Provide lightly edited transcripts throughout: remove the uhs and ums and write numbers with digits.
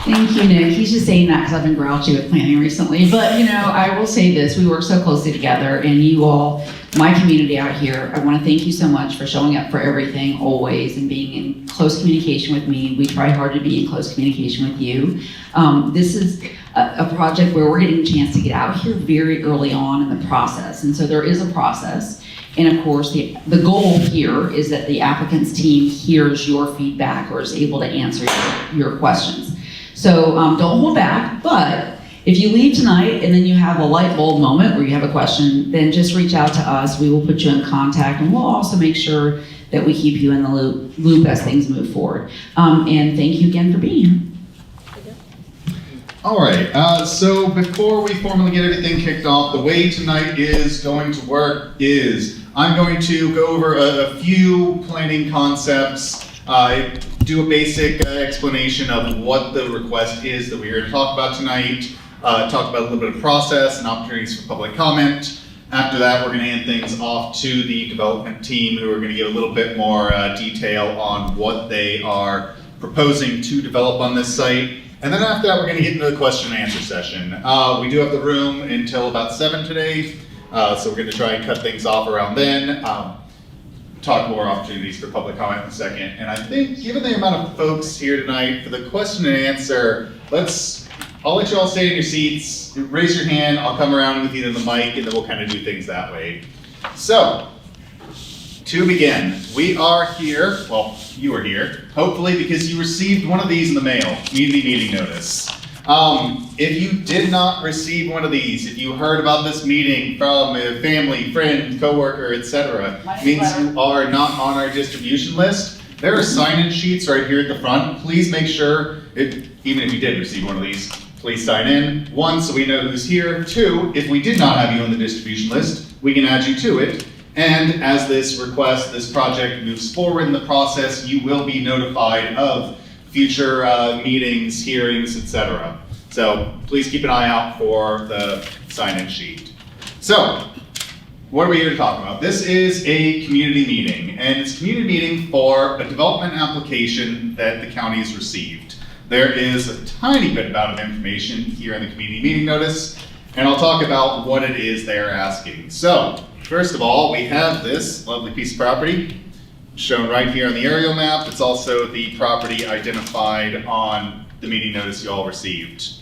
Thank you, Nick. He's just saying that because I've been grouchy with planning recently. But, I will say this, we work so closely together, and you all, my community out here, I want to thank you so much for showing up for everything always and being in close communication with me. We try hard to be in close communication with you. This is a project where we're getting a chance to get out here very early on in the process. And so there is a process. And of course, the goal here is that the applicant's team hears your feedback or is able to answer your questions. So don't hold back, but if you leave tonight and then you have a light bulb moment where you have a question, then just reach out to us. We will put you in contact, and we'll also make sure that we keep you in the loop as things move forward. And thank you again for being here. All right, so before we formally get everything kicked off, the way tonight is going to work is I'm going to go over a few planning concepts, do a basic explanation of what the request is that we're here to talk about tonight, talk about a little bit of process and opportunities for public comment. After that, we're going to hand things off to the development team, who are going to give a little bit more detail on what they are proposing to develop on this site. And then after that, we're going to get into the question and answer session. We do have the room until about 7 today, so we're going to try and cut things off around then. Talk more opportunities for public comment in a second. And I think, given the amount of folks here tonight, for the question and answer, I'll let you all stay in your seats, raise your hand, I'll come around with you to the mic, and then we'll kind of do things that way. So, to begin, we are here, well, you are here, hopefully because you received one of these in the mail, community meeting notice. If you did not receive one of these, if you heard about this meeting from a family, friend, coworker, etc., means you are not on our distribution list. There are sign-in sheets right here at the front. Please make sure, even if you did receive one of these, please sign in. 1, so we know who's here. 2, if we did not have you on the distribution list, we can add you to it. And as this project moves forward in the process, you will be notified of future meetings, hearings, etc. So please keep an eye out for the sign-in sheet. So, what are we here to talk about? This is a community meeting, and it's a community meeting for a development application that the county has received. There is a tiny bit of information here in the community meeting notice, and I'll talk about what it is they're asking. So, first of all, we have this lovely piece of property shown right here on the aerial map. It's also the property identified on the meeting notice you all received.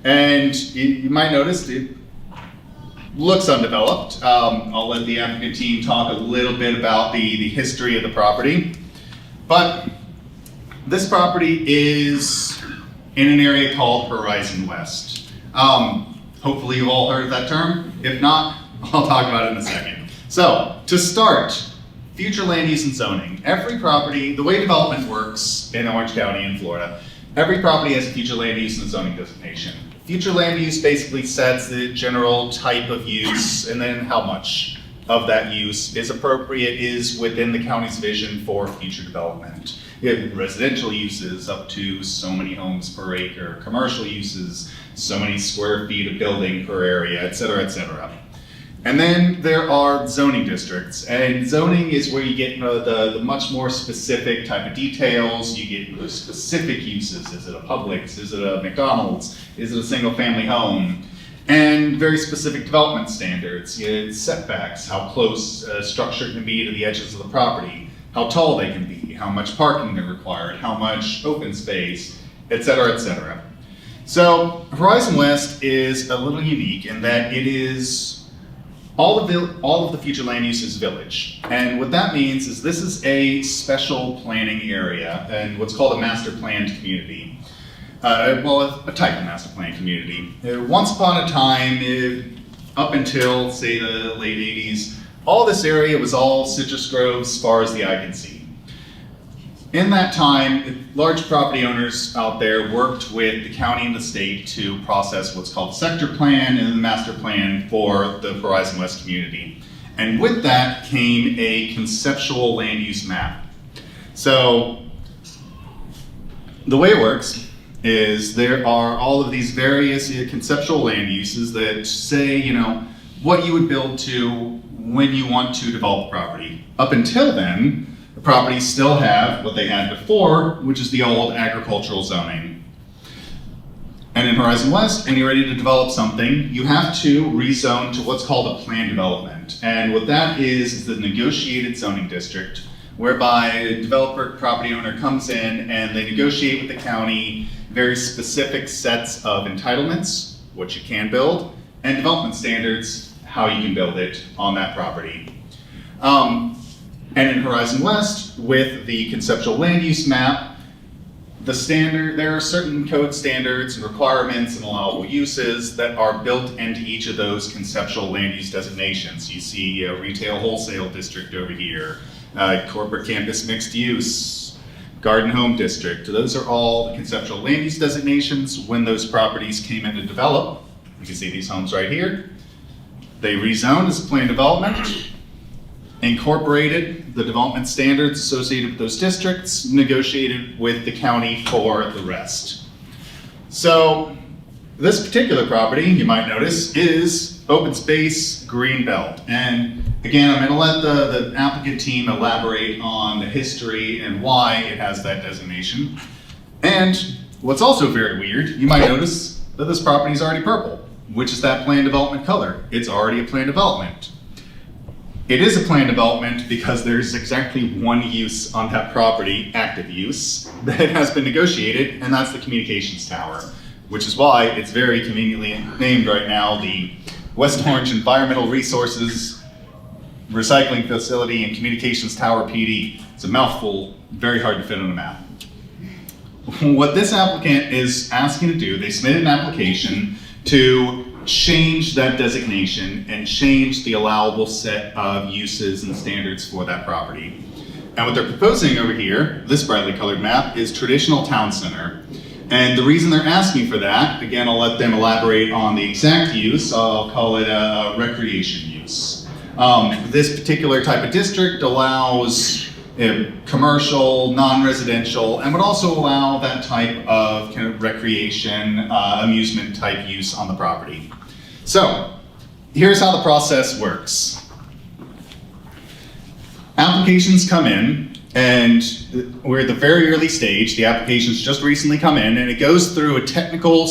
And you might notice it looks undeveloped. I'll let the applicant team talk a little bit about the history of the property. But this property is in an area called Horizon West. Hopefully you've all heard of that term. If not, I'll talk about it in a second. So, to start, future land use and zoning. Every property, the way development works in Orange County in Florida, every property has a future land use and zoning designation. Future land use basically sets the general type of use and then how much of that use is appropriate is within the county's vision for future development. You have residential uses up to so many homes per acre, commercial uses, so many square feet of building per area, et cetera, et cetera. And then there are zoning districts, and zoning is where you get the much more specific type of details. You get the specific uses. Is it a Publix? Is it a McDonald's? Is it a single family home? And very specific development standards. Setbacks, how close a structure can be to the edges of the property, how tall they can be, how much parking is required, how much open space, et cetera, et cetera. So Horizon West is a little unique in that it is all of the future land use is village. And what that means is this is a special planning area and what's called a master planned community. A type of master planned community. Once upon a time, up until say the late 80s, all this area was all citrus groves as far as the eye can see. In that time, large property owners out there worked with the county and the state to process what's called the sector plan and the master plan for the Horizon West community. And with that came a conceptual land use map. So the way it works is there are all of these various conceptual land uses that say, what you would build to when you want to develop property. Up until then, the properties still have what they had before, which is the old agricultural zoning. And in Horizon West, and you're ready to develop something, you have to rezone to what's called a planned development. And what that is the negotiated zoning district, whereby a developer, property owner comes in and they negotiate with the county very specific sets of entitlements, what you can build, and development standards, how you can build it on that property. And in Horizon West, with the conceptual land use map, there are certain code standards and requirements and allowable uses that are built into each of those conceptual land use designations. You see a retail wholesale district over here, corporate campus mixed use, garden home district. Those are all the conceptual land use designations when those properties came in to develop. You can see these homes right here. They rezoned as a planned development, incorporated the development standards associated with those districts, negotiated with the county for the rest. So this particular property, you might notice, is open space green belt. And again, I'm going to let the applicant team elaborate on the history and why it has that designation. And what's also very weird, you might notice that this property is already purple, which is that planned development color. It's already a planned development. It is a planned development because there's exactly one use on that property, active use, that has been negotiated, and that's the communications tower, which is why it's very conveniently named right now the West Orange Environmental Resources Recycling Facility and Communications Tower PD. It's a mouthful, very hard to fit on a map. What this applicant is asking to do, they submitted an application to change that designation and change the allowable set of uses and standards for that property. And what they're proposing over here, this brightly colored map, is traditional town center. And the reason they're asking for that, again, I'll let them elaborate on the exact use. I'll call it a recreation use. This particular type of district allows commercial, non-residential, and would also allow that type of kind of recreation, amusement type use on the property. So here's how the process works. Applications come in, and we're at the very early stage. The applications just recently come in, and it goes through a technical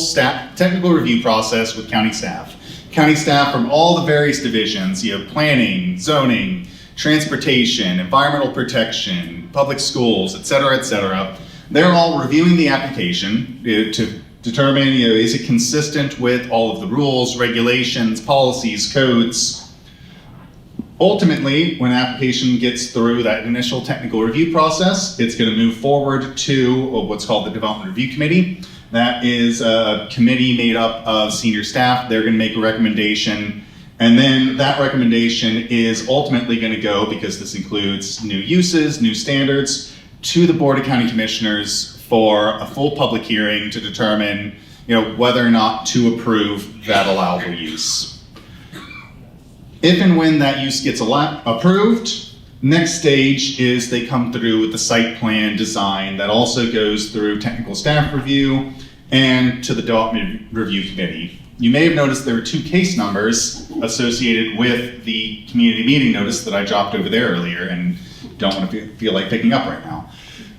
review process with county staff. County staff from all the various divisions, you have planning, zoning, transportation, environmental protection, public schools, et cetera, they're all reviewing the application to determine, is it consistent with all of the rules, regulations, policies, codes. Ultimately, when an application gets through that initial technical review process, it's going to move forward to what's called the Development Review Committee. That is a committee made up of senior staff. They're going to make a recommendation. And then that recommendation is ultimately going to go, because this includes new uses, new standards, to the Board of County Commissioners for a full public hearing to determine, whether or not to approve that allowable use. If and when that use gets approved, next stage is they come through with the site plan design that also goes through technical staff review and to the Development Review Committee. You may have noticed there are 2 case numbers associated with the community meeting notice that I dropped over there earlier and don't want to feel like picking up right now.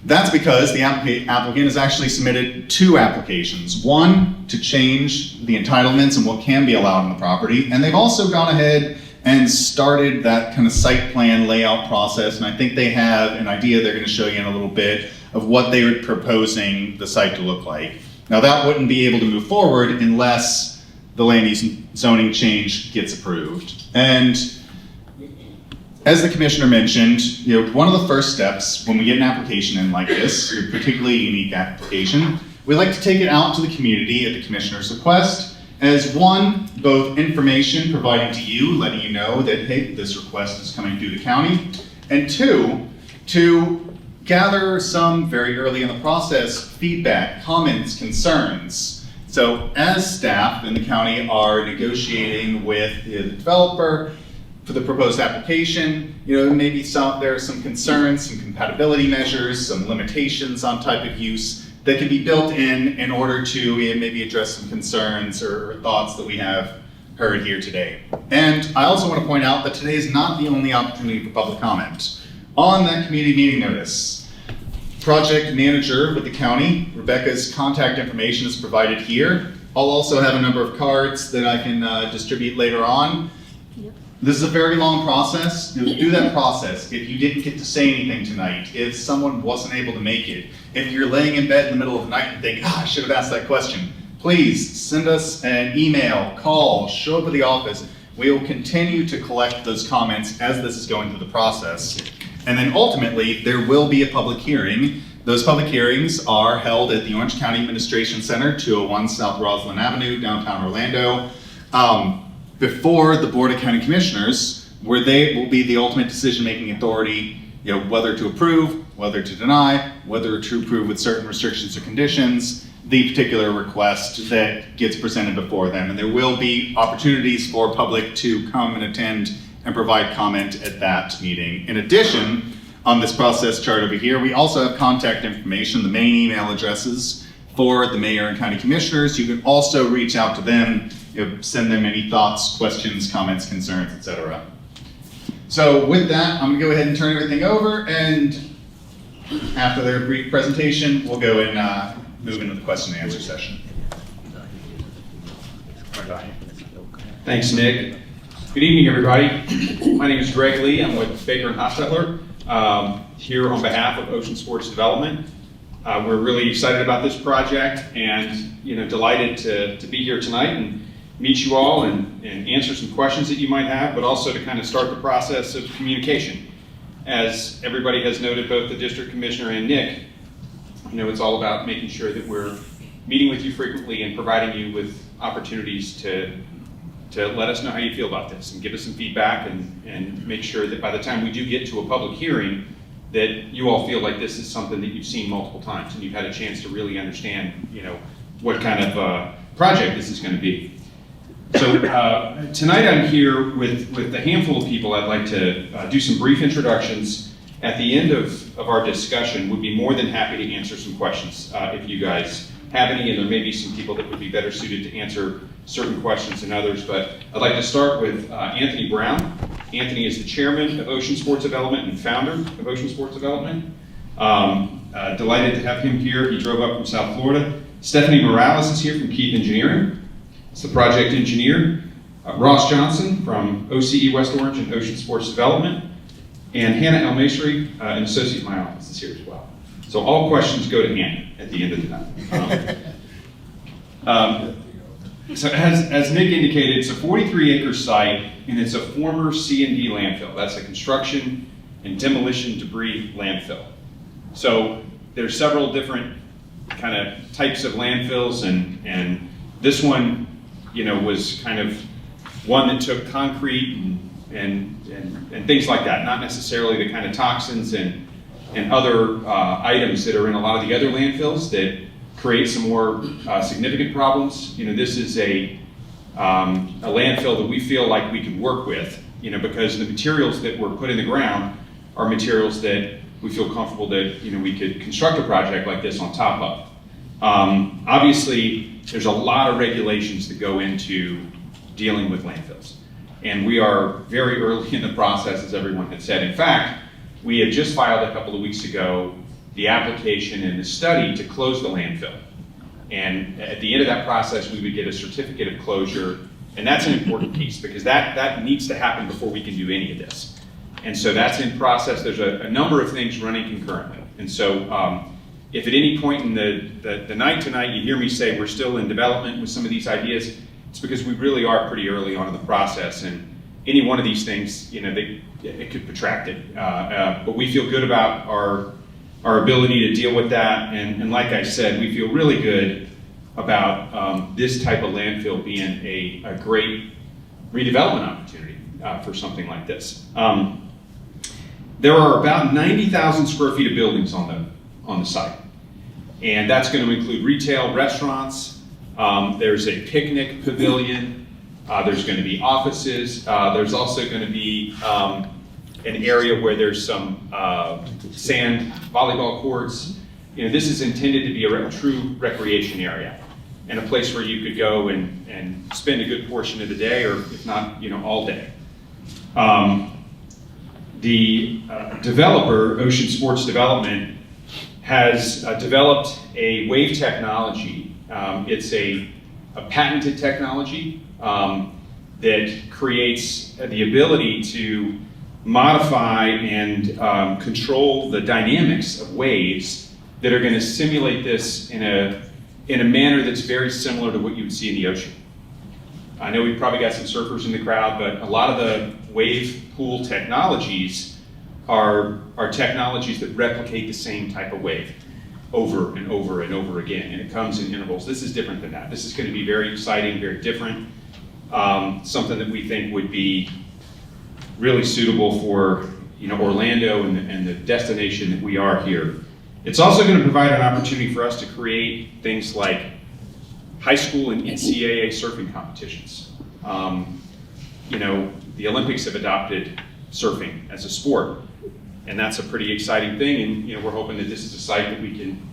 That's because the applicant has actually submitted 2 applications. One, to change the entitlements and what can be allowed on the property, and they've also gone ahead and started that kind of site plan layout process, and I think they have an idea they're going to show you in a little bit of what they were proposing the site to look like. Now that wouldn't be able to move forward unless the land use zoning change gets approved. And as the commissioner mentioned, one of the first steps when we get an application in like this, a particularly unique application, we like to take it out to the community at the commissioner's request as one, both information providing to you, letting you know that, hey, this request is coming through the county, and 2, to gather some very early in the process feedback, comments, concerns. So as staff in the county are negotiating with the developer for the proposed application, maybe there are some concerns, some compatibility measures, some limitations on type of use that can be built in order to maybe address some concerns or thoughts that we have heard here today. And I also want to point out that today is not the only opportunity for public comment. On that community meeting notice, project manager with the county, Rebecca's contact information is provided here. I'll also have a number of cards that I can distribute later on. This is a very long process. Do that process. If you didn't get to say anything tonight, if someone wasn't able to make it, if you're laying in bed in the middle of the night and think, I should have asked that question, please send us an email, call, show up at the office. We will continue to collect those comments as this is going through the process. And then ultimately, there will be a public hearing. Those public hearings are held at the Orange County Administration Center, 201 South Roslyn Avenue, downtown Orlando. Before the Board of County Commissioners, where they will be the ultimate decision-making authority, whether to approve, whether to deny, whether to approve with certain restrictions or conditions, the particular request that gets presented before them. And there will be opportunities for public to come and attend and provide comment at that meeting. In addition, on this process chart over here, we also have contact information, the main email addresses for the mayor and county commissioners. You can also reach out to them, send them any thoughts, questions, comments, concerns, etc. So with that, I'm gonna go ahead and turn everything over, and after their brief presentation, we'll go and move into the question and answer session. Thanks, Nick. Good evening, everybody. My name is Greg Lee. I'm with Baker & Hostetler, here on behalf of Ocean Sports Development. We're really excited about this project and delighted to be here tonight and meet you all and answer some questions that you might have, but also to kind of start the process of communication. As everybody has noted, both the district commissioner and Nick, it's all about making sure that we're meeting with you frequently and providing you with opportunities to let us know how you feel about this and give us some feedback and make sure that by the time we do get to a public hearing, that you all feel like this is something that you've seen multiple times and you've had a chance to really understand, what kind of project this is going to be. So tonight I'm here with a handful of people. I'd like to do some brief introductions. At the end of our discussion, we'd be more than happy to answer some questions if you guys have any, and there may be some people that would be better suited to answer certain questions than others. But I'd like to start with Anthony Brown. Anthony is the chairman of Ocean Sports Development and founder of Ocean Sports Development. Delighted to have him here. He drove up from South Florida. Stephanie Morales is here from Keith Engineering. It's the project engineer. Ross Johnson from OCE West Orange and Ocean Sports Development. And Hannah El Masri, an associate in my office, is here as well. So all questions go to Hannah at the end of the night. So as Nick indicated, it's a 43-acre site, and it's a former C&D landfill. That's a construction and demolition debris landfill. So there's several different kind of types of landfills, and this one, was kind of one that took concrete and things like that, not necessarily the kind of toxins and other items that are in a lot of the other landfills that create some more significant problems. This is a landfill that we feel like we can work with, because the materials that were put in the ground are materials that we feel comfortable that we could construct a project like this on top of. Obviously, there's a lot of regulations that go into dealing with landfills. And we are very early in the process, as everyone had said. In fact, we had just filed a couple of weeks ago the application and the study to close the landfill. And at the end of that process, we would get a certificate of closure. And that's an important piece because that needs to happen before we can do any of this. And so that's in process. There's a number of things running concurrently. And so if at any point in the night tonight you hear me say we're still in development with some of these ideas, it's because we really are pretty early on in the process, and any one of these things, it could protract it. But we feel good about our ability to deal with that, and like I said, we feel really good about this type of landfill being a great redevelopment opportunity for something like this. There are about 90,000 square feet of buildings on the site, and that's going to include retail, restaurants. There's a picnic pavilion. There's going to be offices. There's also going to be an area where there's some sand volleyball courts. This is intended to be a true recreation area and a place where you could go and spend a good portion of the day, or if not, all day. The developer, Ocean Sports Development, has developed a wave technology. It's a a patented technology that creates the ability to modify and control the dynamics of waves that are going to simulate this in a manner that's very similar to what you would see in the ocean. I know we've probably got some surfers in the crowd, but a lot of the wave pool technologies are technologies that replicate the same type of wave over and over and over again, and it comes in intervals. This is different than that. This is going to be very exciting, very different, something that we think would be really suitable for Orlando and the destination that we are here. It's also going to provide an opportunity for us to create things like high school and NCAA surfing competitions. The Olympics have adopted surfing as a sport, and that's a pretty exciting thing, and we're hoping that this is a site that we can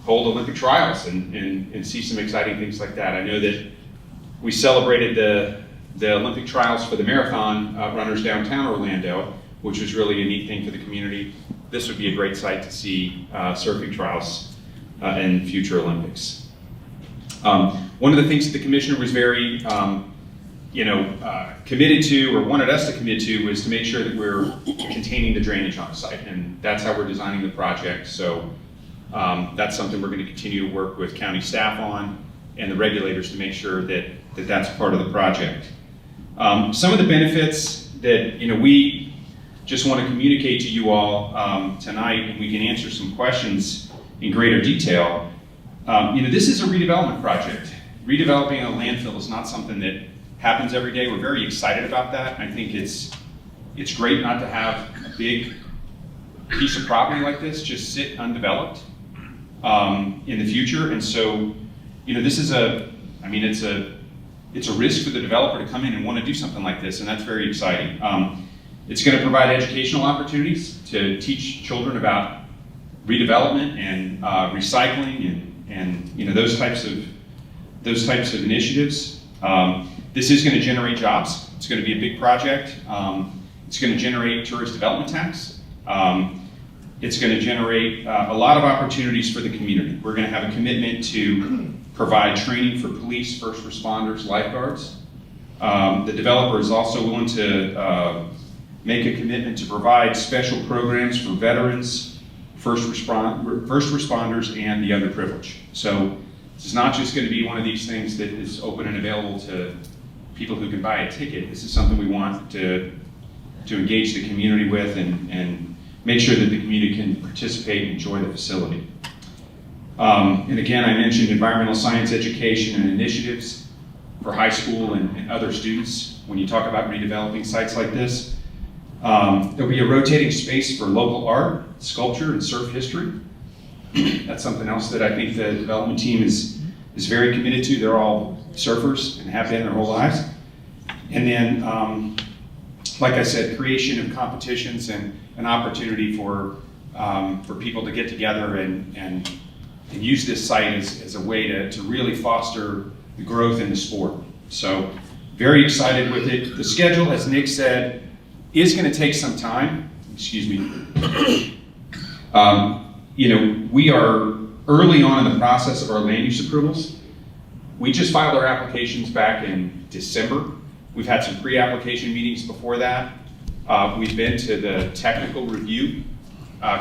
hold Olympic trials and see some exciting things like that. I know that we celebrated the Olympic trials for the marathon runners downtown Orlando, which was really a neat thing for the community. This would be a great site to see surfing trials in future Olympics. One of the things that the commissioner was very committed to, or wanted us to commit to, was to make sure that we're containing the drainage on the site, and that's how we're designing the project. So that's something we're going to continue to work with county staff on and the regulators to make sure that that's part of the project. Some of the benefits that we just want to communicate to you all tonight, and we can answer some questions in greater detail. This is a redevelopment project. Redeveloping a landfill is not something that happens every day. We're very excited about that. I think it's great not to have a big piece of property like this just sit undeveloped in the future. And so, this is it's a risk for the developer to come in and want to do something like this, and that's very exciting. It's going to provide educational opportunities to teach children about redevelopment and recycling and those types of initiatives. This is going to generate jobs. It's going to be a big project. It's going to generate tourist development tax. It's going to generate a lot of opportunities for the community. We're going to have a commitment to provide training for police, first responders, lifeguards. The developer is also willing to make a commitment to provide special programs for veterans, first responders, and the underprivileged. So this is not just going to be one of these things that is open and available to people who can buy a ticket. This is something we want to engage the community with and make sure that the community can participate and enjoy the facility. And again, I mentioned environmental science education and initiatives for high school and other students. When you talk about redeveloping sites like this, there'll be a rotating space for local art, sculpture, and surf history. That's something else that I think the development team is very committed to. They're all surfers and have been their whole lives. And then, like I said, creation of competitions and an opportunity for people to get together and use this site as a way to really foster the growth in the sport. So very excited with it. The schedule, as Nick said, is going to take some time. Excuse me. We are early on in the process of our land use approvals. We just filed our applications back in December. We've had some pre-application meetings before that. We've been to the technical review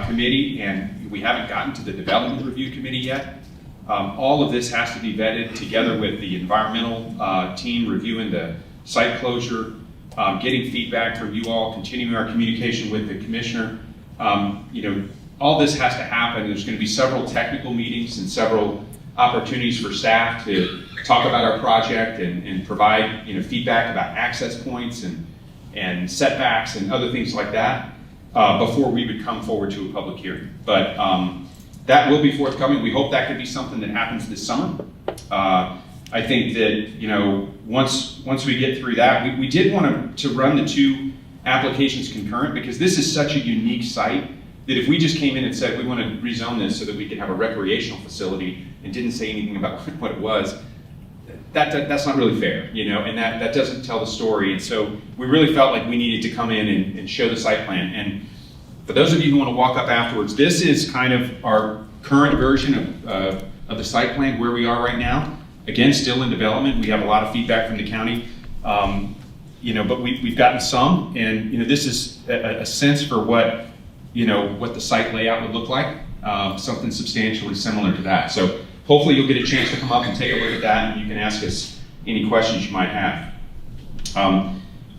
committee, and we haven't gotten to the development review committee yet. All of this has to be vetted together with the environmental team reviewing the site closure, getting feedback from you all, continuing our communication with the commissioner. All this has to happen. There's going to be several technical meetings and several opportunities for staff to talk about our project and provide feedback about access points and setbacks and other things like that before we would come forward to a public hearing. But that will be forthcoming. We hope that could be something that happens this summer. I think that once we get through that, we did want to run the two applications concurrent, because this is such a unique site that if we just came in and said we want to rezone this so that we could have a recreational facility and didn't say anything about what it was, that's not really fair, and that doesn't tell the story. And so we really felt like we needed to come in and show the site plan. And for those of you who want to walk up afterwards, this is kind of our current version of the site plan, where we are right now. Again, still in development. We have a lot of feedback from the county. But we've gotten some, and, this is a sense for what the site layout would look like, something substantially similar to that. So hopefully you'll get a chance to come up and take a look at that, and you can ask us any questions you might have.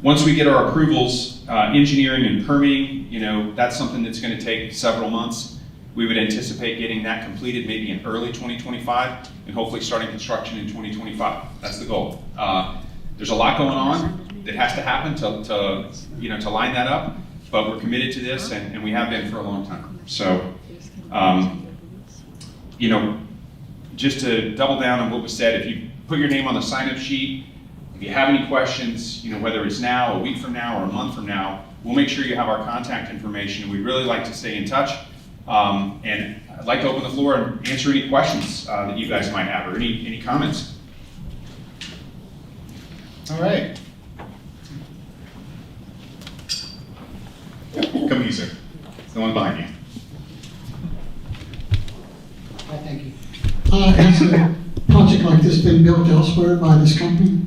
Once we get our approvals, engineering and permitting, that's something that's going to take several months. We would anticipate getting that completed maybe in early 2025, and hopefully starting construction in 2025. That's the goal. There's a lot going on that has to happen to line that up, but we're committed to this, and we have been for a long time. So, just to double down on what was said, if you put your name on the sign-up sheet, if you have any questions, whether it's now, a week from now, or a month from now, we'll make sure you have our contact information. We'd really like to stay in touch, and I'd like to open the floor and answer any questions that you guys might have, or any comments. All right. Come to you, sir. The one behind you. Hi, thank you. Has a project like this been built elsewhere by this company?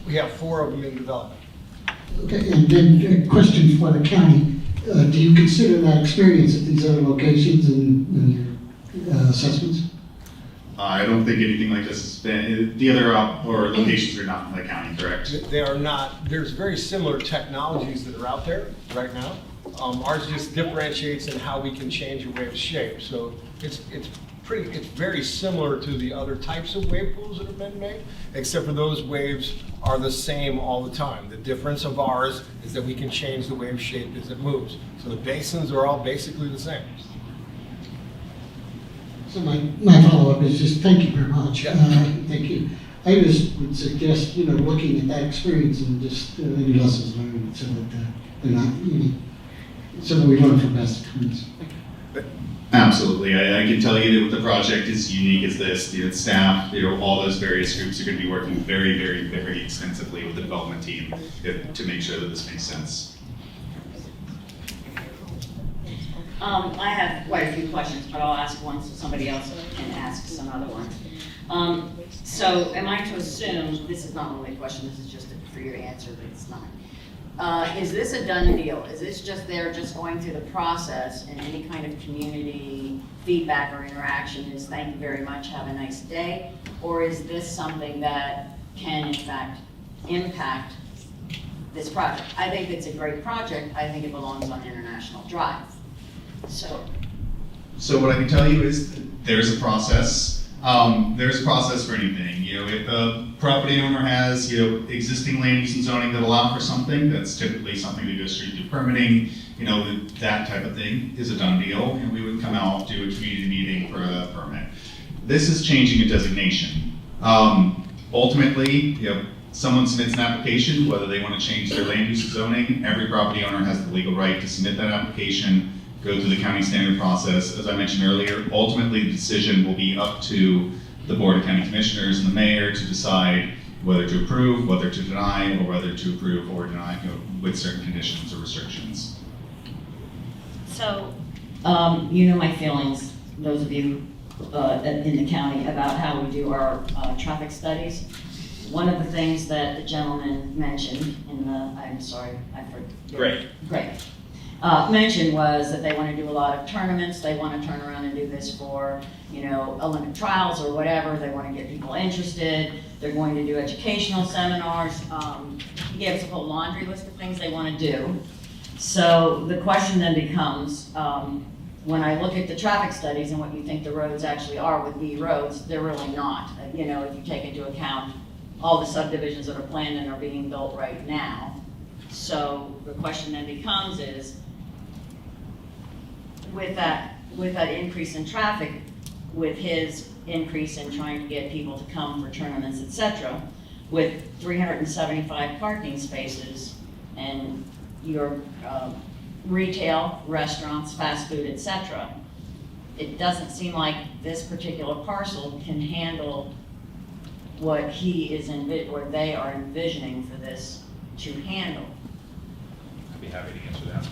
We have 4 of them in development. Okay, and then a question for the county. Do you consider that experience at these other locations in your assessments? I don't think anything like this has been, the other or locations are not in the county, correct? They are not. There's very similar technologies that are out there right now. Ours just differentiates in how we can change a wave shape. So it's very similar to the other types of wave pools that have been made, except for those waves are the same all the time. The difference of ours is that we can change the wave shape as it moves. So the basins are all basically the same. So my follow-up is just thank you very much. Thank you. I just would suggest, looking at that experience and just any lessons learned so that they're not, so that we learn from past experience. Absolutely. I can tell you that the project is unique as this. The staff, all those various groups are going to be working very, very, very extensively with the development team to make sure that this makes sense. I have quite a few questions, but I'll ask one so somebody else can ask some other ones. So am I to assume, this is not only a question, this is just for your answer, but it's not. Is this a done deal? Is this just they're just going through the process, and any kind of community feedback or interaction is thank you very much, have a nice day? Or is this something that can in fact impact this project? I think it's a great project. I think it belongs on International Drive. So what I can tell you is there's a process. There's a process for anything. If a property owner has existing land use and zoning that allow for something, that's typically something that goes straight to permitting. That type of thing is a done deal, and we would come out, do a community meeting for a permit. This is changing a designation. Ultimately, someone submits an application, whether they want to change their land use and zoning. Every property owner has the legal right to submit that application, go through the county standard process. As I mentioned earlier, ultimately the decision will be up to the Board of County Commissioners and the mayor to decide whether to approve, whether to deny, or whether to approve or deny with certain conditions or restrictions. So, my feelings, those of you in the county, about how we do our traffic studies. One of the things that the gentleman mentioned in I'm sorry, I forget. Great. Mentioned was that they want to do a lot of tournaments. They want to turn around and do this for, Olympic trials or whatever. They want to get people interested. They're going to do educational seminars. He gave us a whole laundry list of things they want to do. So the question then becomes, when I look at the traffic studies and what you think the roads actually are with B roads, they're really not. If you take into account all the subdivisions that are planned and are being built right now. So the question then becomes is, with that increase in traffic, with his increase in trying to get people to come for tournaments, etc., with 375 parking spaces and your retail, restaurants, fast food, etc., it doesn't seem like this particular parcel can handle what he is or they are envisioning for this to handle. I'd be happy to answer that.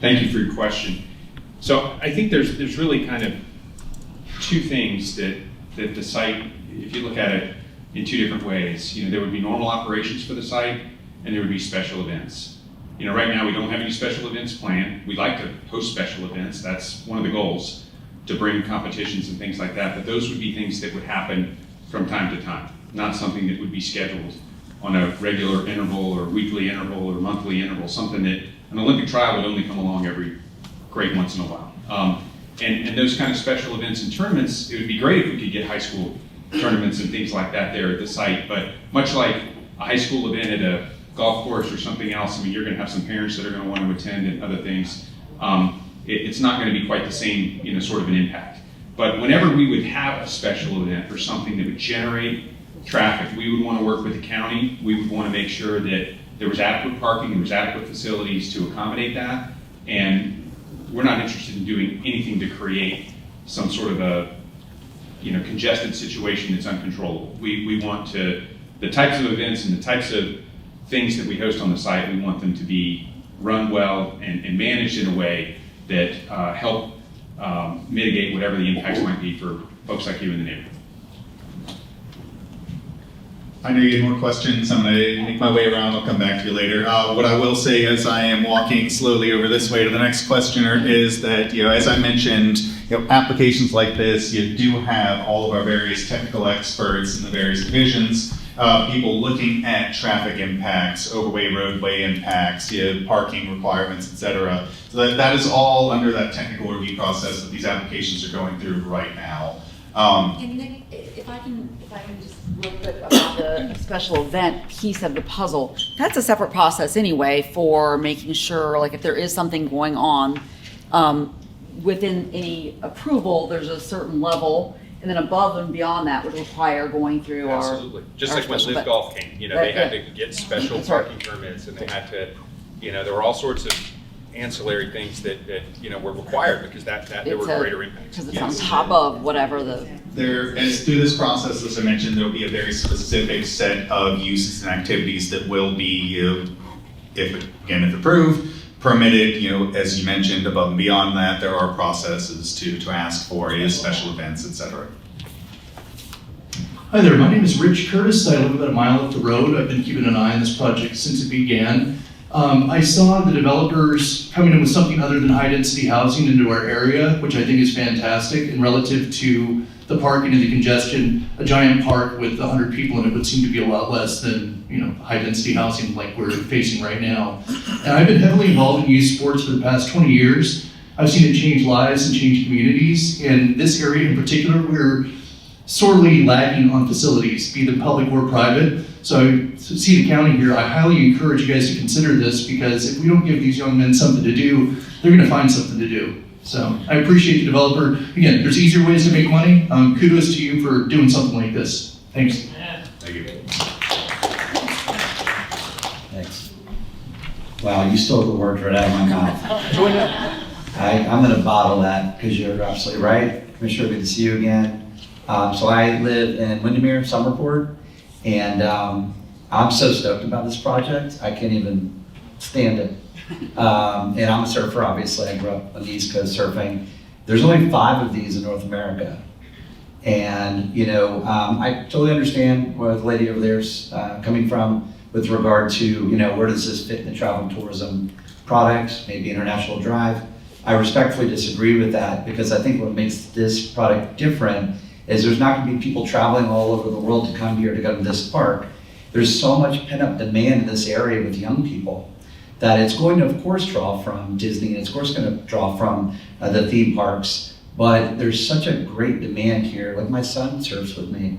Thank you for your question. So I think there's really kind of two things that the site, if you look at it in two different ways, there would be normal operations for the site and there would be special events. Right now we don't have any special events planned. We'd like to host special events. That's one of the goals, to bring competitions and things like that. But those would be things that would happen from time to time, not something that would be scheduled on a regular interval or weekly interval or monthly interval, something that an Olympic trial would only come along every great once in a while. And those kind of special events and tournaments, it would be great if we could get high school tournaments and things like that there at the site, but much like a high school event at a golf course or something else, you're gonna have some parents that are gonna want to attend and other things. It's not gonna be quite the same, sort of an impact. But whenever we would have a special event or something that would generate traffic, we would want to work with the county. We would want to make sure that there was adequate parking, there was adequate facilities to accommodate that. And we're not interested in doing anything to create some sort of a, congested situation that's uncontrollable. We want to, the types of events and the types of things that we host on the site, we want them to be run well and managed in a way that help mitigate whatever the impacts might be for folks like you in the neighborhood. I know you had more questions. I'm going to make my way around. I'll come back to you later. What I will say as I am walking slowly over this way to the next questioner is that, as I mentioned, applications like this, you do have all of our various technical experts in the various divisions, people looking at traffic impacts, overway roadway impacts, parking requirements, etc. So that is all under that technical review process that these applications are going through right now. And Nick, if I can just real quick about the special event piece of the puzzle, that's a separate process anyway for making sure, like if there is something going on, within any approval, there's a certain level, and then above and beyond that would require going through Absolutely. Just our like when special Live event. Golf came, they had to get special That's right. parking permits, and they had to, there were all sorts of ancillary things that were required because there were greater impacts. Because it's on top of whatever the. As through this process, as I mentioned, there will be a very specific set of uses and activities that will be, if approved, permitted. As you mentioned, above and beyond that, there are processes to ask for special events, etc. Hi there, my name is Rich Curtis. I live about a mile up the road. I've been keeping an eye on this project since it began. I saw the developers coming in with something other than high-density housing into our area, which I think is fantastic. And relative to the parking and the congestion, a giant park with 100 people in it would seem to be a lot less than high-density housing like we're facing right now. And I've been heavily involved in youth sports for the past 20 years. I've seen it change lives and change communities. In this area in particular, we're sorely lagging on facilities, be them public or private. So to see the county here, I highly encourage you guys to consider this, because if we don't give these young men something to do, they're gonna find something to do. So I appreciate the developer. Again, there's easier ways to make money. Kudos to you for doing something like this. Thanks. Thank you. Thanks. Wow, you stole the words right out of my mouth. I'm going to bottle that because you're absolutely right. Commissioner, good to see you again. So I live in Windermere, Summerport, and I'm so stoked about this project. I can't even stand it. And I'm a surfer, obviously. I grew up on the East Coast surfing. There's only 5 of these in North America. And, I totally understand where the lady over there's coming from with regard to, where does this fit in the travel and tourism product, maybe International Drive. I respectfully disagree with that, because I think what makes this product different is there's not going to be people traveling all over the world to come here to go to this park. There's so much pent-up demand in this area with young people that it's going to, of course, draw from Disney, and it's, of course, going to draw from the theme parks. But there's such a great demand here. Like my son surfs with me.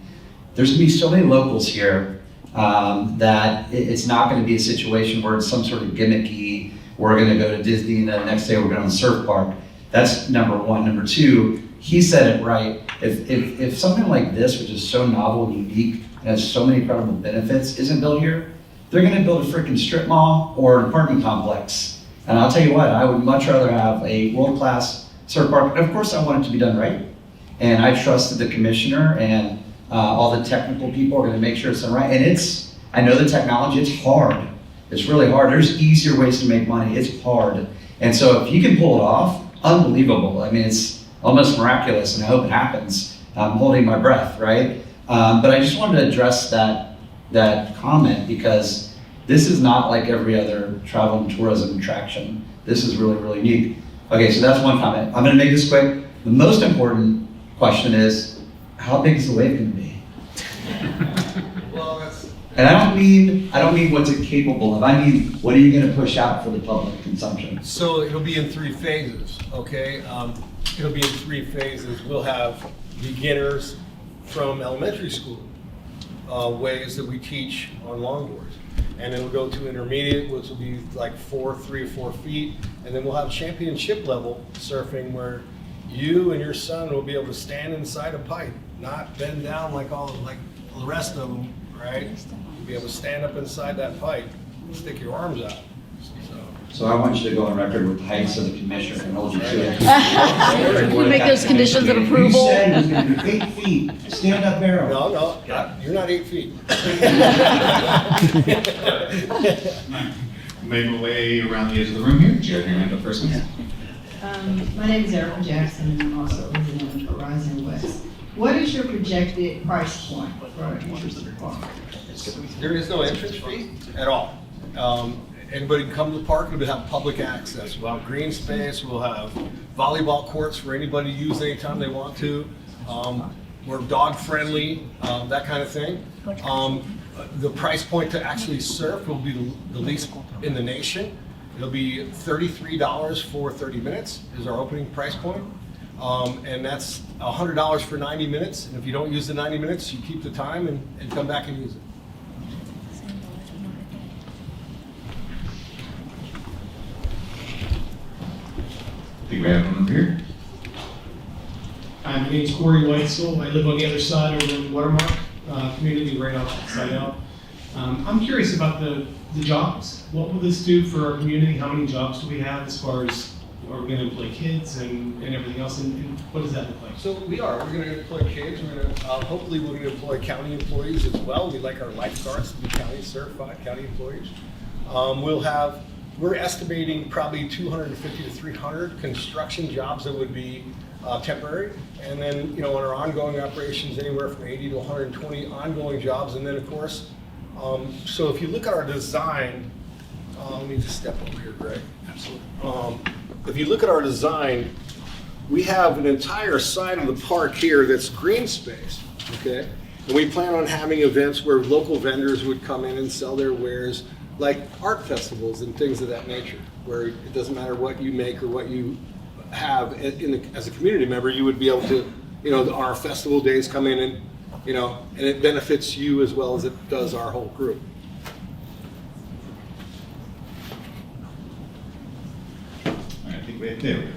There's going to be so many locals here that it's not going to be a situation where it's some sort of gimmicky, we're going to go to Disney and the next day we're going to the surf park. That's number one. Number two, he said it right. If something like this, which is so novel and unique and has so many incredible benefits, isn't built here, they're going to build a freaking strip mall or an apartment complex. And I'll tell you what, I would much rather have a world-class surf park. And of course, I want it to be done right. And I trust that the commissioner and all the technical people are going to make sure it's done right. And I know the technology, it's hard. It's really hard. There's easier ways to make money. It's hard. And so if you can pull it off, unbelievable. I mean, it's almost miraculous, and I hope it happens. I'm holding my breath, right? But I just wanted to address that comment, because this is not like every other travel and tourism attraction. This is really, really neat. Okay, so that's one comment. I'm gonna make this quick. The most important question is, how big is the wave gonna be? Well, that's, And I don't mean what's it capable of. I mean, what are you gonna push out for the public consumption? so it'll be in 3 phases, okay? It'll be in 3 phases. We'll have beginners from elementary school, ways that we teach on longboards. And then we'll go to intermediate, which will be like 3 or 4 feet. And then we'll have championship level surfing, where you and your son will be able to stand inside a pipe, not bend down like all the rest of them, right? You'll be able to stand up inside that pipe, stick your arms out. So I want you to go on record with the height so the commissioner can hold you to it. Can we make those conditions of You approval? said it was gonna be 8 feet, stand-up barrel. No, you're not 8 feet. Make our way around the edge of the room here. Jared, your hand up first. My name is Erica Jackson, and I'm also a resident of Horizon West. What is your projected price point for entrance to the park? There is no entrance fee at all. Anybody can come to the park, we'll have public access. We'll have green space, we'll have volleyball courts for anybody to use anytime they want to. We're dog friendly, that kind of thing. The price point to actually surf will be the least in the nation. It'll be $33 for 30 minutes is our opening price point. And that's $100 for 90 minutes. And if you don't use the 90 minutes, you keep the time and come back and use it. I think we have one over here. Hi, my name's Corey Weitzel. I live on the other side over in Watermark community, right outside out. I'm curious about the jobs. What will this do for our community? How many jobs do we have as far as, are we going to employ kids and everything else? And what does that look like? So we're going to employ kids. Hopefully we're going to employ county employees as well. We'd like our lifeguards to be county certified, county employees. We're estimating probably 250 to 300 construction jobs that would be temporary. And then, in our ongoing operations, anywhere from 80 to 120 ongoing jobs. And then, of course, so if you look at our design, let me just step over here, Greg. Absolutely. If you look at our design, we have an entire side of the park here that's green space, okay? And we plan on having events where local vendors would come in and sell their wares, like art festivals and things of that nature, where it doesn't matter what you make or what you have as a community member, you would be able to, our festival days come in and, and it benefits you as well as it does our whole group. All right, I think we have there.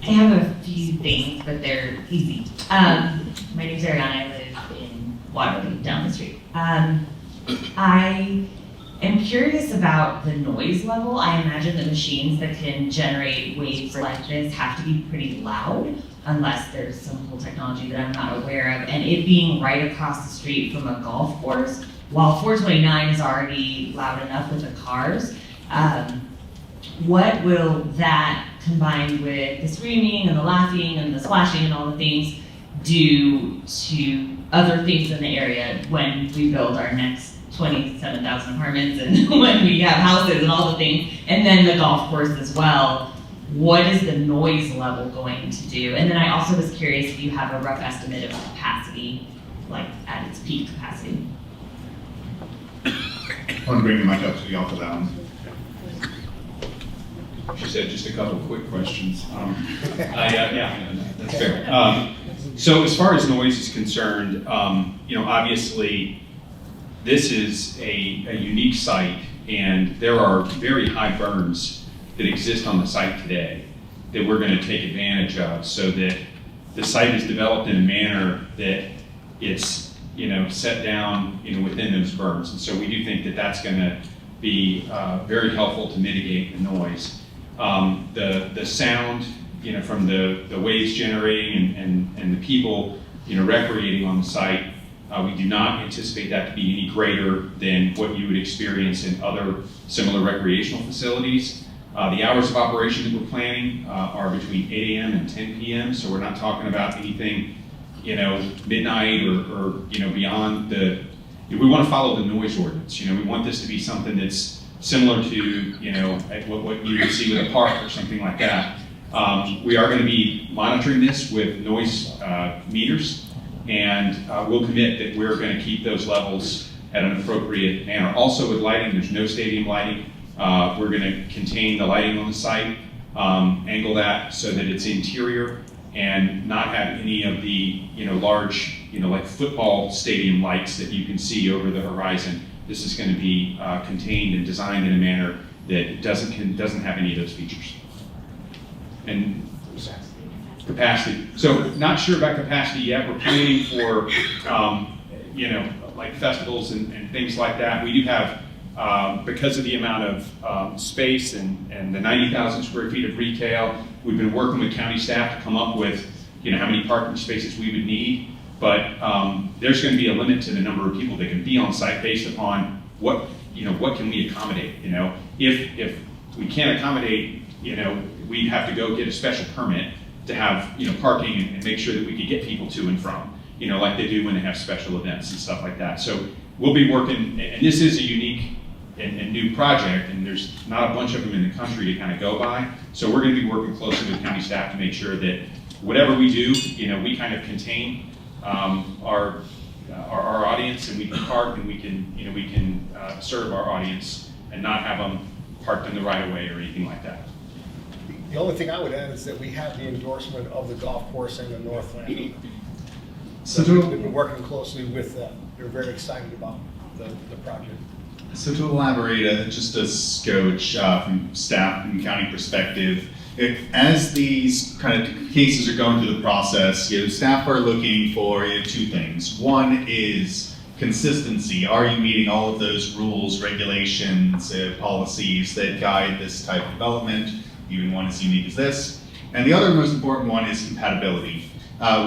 I have a few things, but they're easy. My name's Ariana. I live in Waterloo, down the street. I am curious about the noise level. I imagine the machines that can generate waves like this have to be pretty loud, unless there's some cool technology that I'm not aware of. And it being right across the street from a golf course, while 429 is already loud enough with the cars, what will that, combined with the screaming and the laughing and the splashing and all the things, do to other things in the area when we build our next 27,000 apartments and when we have houses and all the things, and then the golf course as well? What is the noise level going to do? And then I also was curious if you have a rough estimate of capacity, like at its peak capacity. I want to bring the mic up so y'all for that one. She said just a couple quick questions. Yeah, that's fair. So as far as noise is concerned, obviously this is a unique site, and there are very high burns that exist on the site today that we're going to take advantage of, so that the site is developed in a manner that it's set down within those burns. And so we do think that that's going to be very helpful to mitigate the noise. The sound, from the waves generating and the people, recreating on the site, we do not anticipate that to be any greater than what you would experience in other similar recreational facilities. The hours of operation that we're planning are between 8 a.m. and 10 p.m. So we're not talking about anything, midnight or beyond the. We want to follow the noise ordinance. We want this to be something that's similar to what you would see with a park or something like that. We are going to be monitoring this with noise meters, and we'll commit that we're going to keep those levels at an appropriate manner. Also with lighting, there's no stadium lighting. We're going to contain the lighting on the site, angle that so that it's interior, and not have any of the large like football stadium lights that you can see over the horizon. This is going to be contained and designed in a manner that doesn't have any of those features. And capacity. So not sure about capacity yet. We're planning for like festivals and things like that. We do have. Because of the amount of space and the 90,000 square feet of retail, we've been working with county staff to come up with, how many parking spaces we would need. But there's going to be a limit to the number of people that can be on site based upon what can we accommodate. If we can't accommodate, we'd have to go get a special permit to have parking and make sure that we could get people to and from, like they do when they have special events and stuff like that. So we'll be working, and this is a unique and new project, and there's not a bunch of them in the country to kind of go by. So we're going to be working closely with county staff to make sure that whatever we do, we kind of contain our audience, and we can park and we can serve our audience and not have them parked in the right of way or anything like that. The only thing I would add is that we have the endorsement of the golf course and the Northland. So we've been working closely with them. They're very excited about the project. So to elaborate, just a scotch from staff and county perspective, as these kind of cases are going through the process, staff are looking for two things. One is consistency. Are you meeting all of those rules, regulations, policies that guide this type of development, even one as unique as this? And the other most important one is compatibility,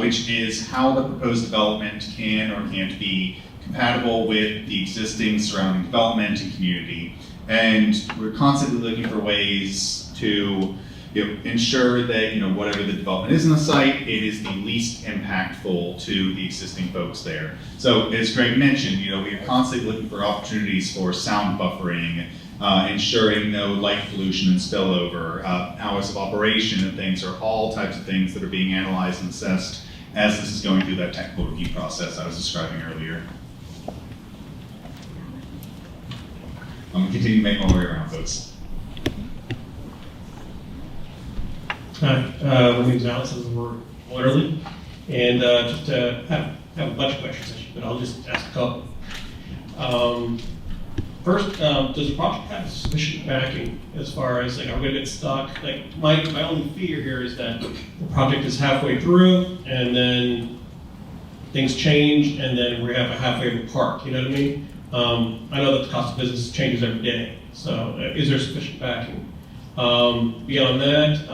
which is how the proposed development can or can't be compatible with the existing surrounding development and community. And we're constantly looking for ways to ensure that whatever the development is in the site, it is the least impactful to the existing folks there. So as Greg mentioned, we are constantly looking for opportunities for sound buffering, ensuring no light pollution and spillover, hours of operation and things are all types of things that are being analyzed and assessed as this is going through that technical review process I was describing earlier. I'm going to continue to make my way around, folks. Hi, my name's Alex, I'm from Waterloo, and just have a bunch of questions, actually, but I'll just ask a couple. First, does the project have sufficient backing as far as, like, are we going to get stuck? Like, my only fear here is that the project is halfway through, and then things change, and then we have a halfway park, you know what I mean? I know that the cost of business changes every day, so is there sufficient backing? Beyond that,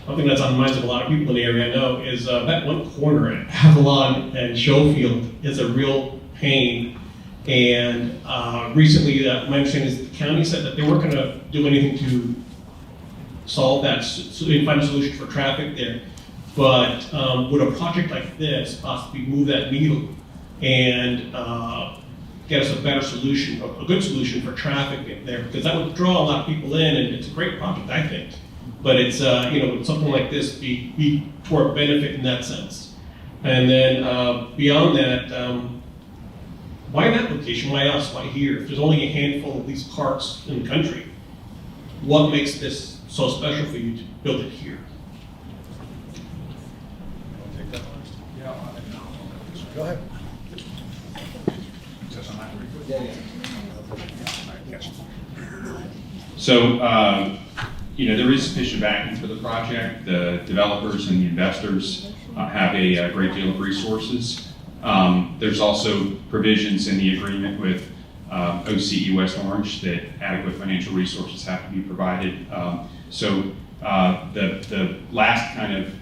one thing that's on the minds of a lot of people in the area I know is that one corner at Avalon and Schofield is a real pain. And recently, my understanding is the county said that they weren't going to do anything to solve that, so they find a solution for traffic there. But would a project like this possibly move that needle and get us a better solution, a good solution for traffic there? Because that would draw a lot of people in, and it's a great project, I think. But it's, would something like this be to our benefit in that sense? And then beyond that, why that location? Why us? Why here? If there's only a handful of these parks in the country, what makes this so special for you to build it here? Go ahead. So, there is sufficient backing for the project. The developers and the investors have a great deal of resources. There's also provisions in the agreement with OCE West Orange that adequate financial resources have to be provided. So the last kind of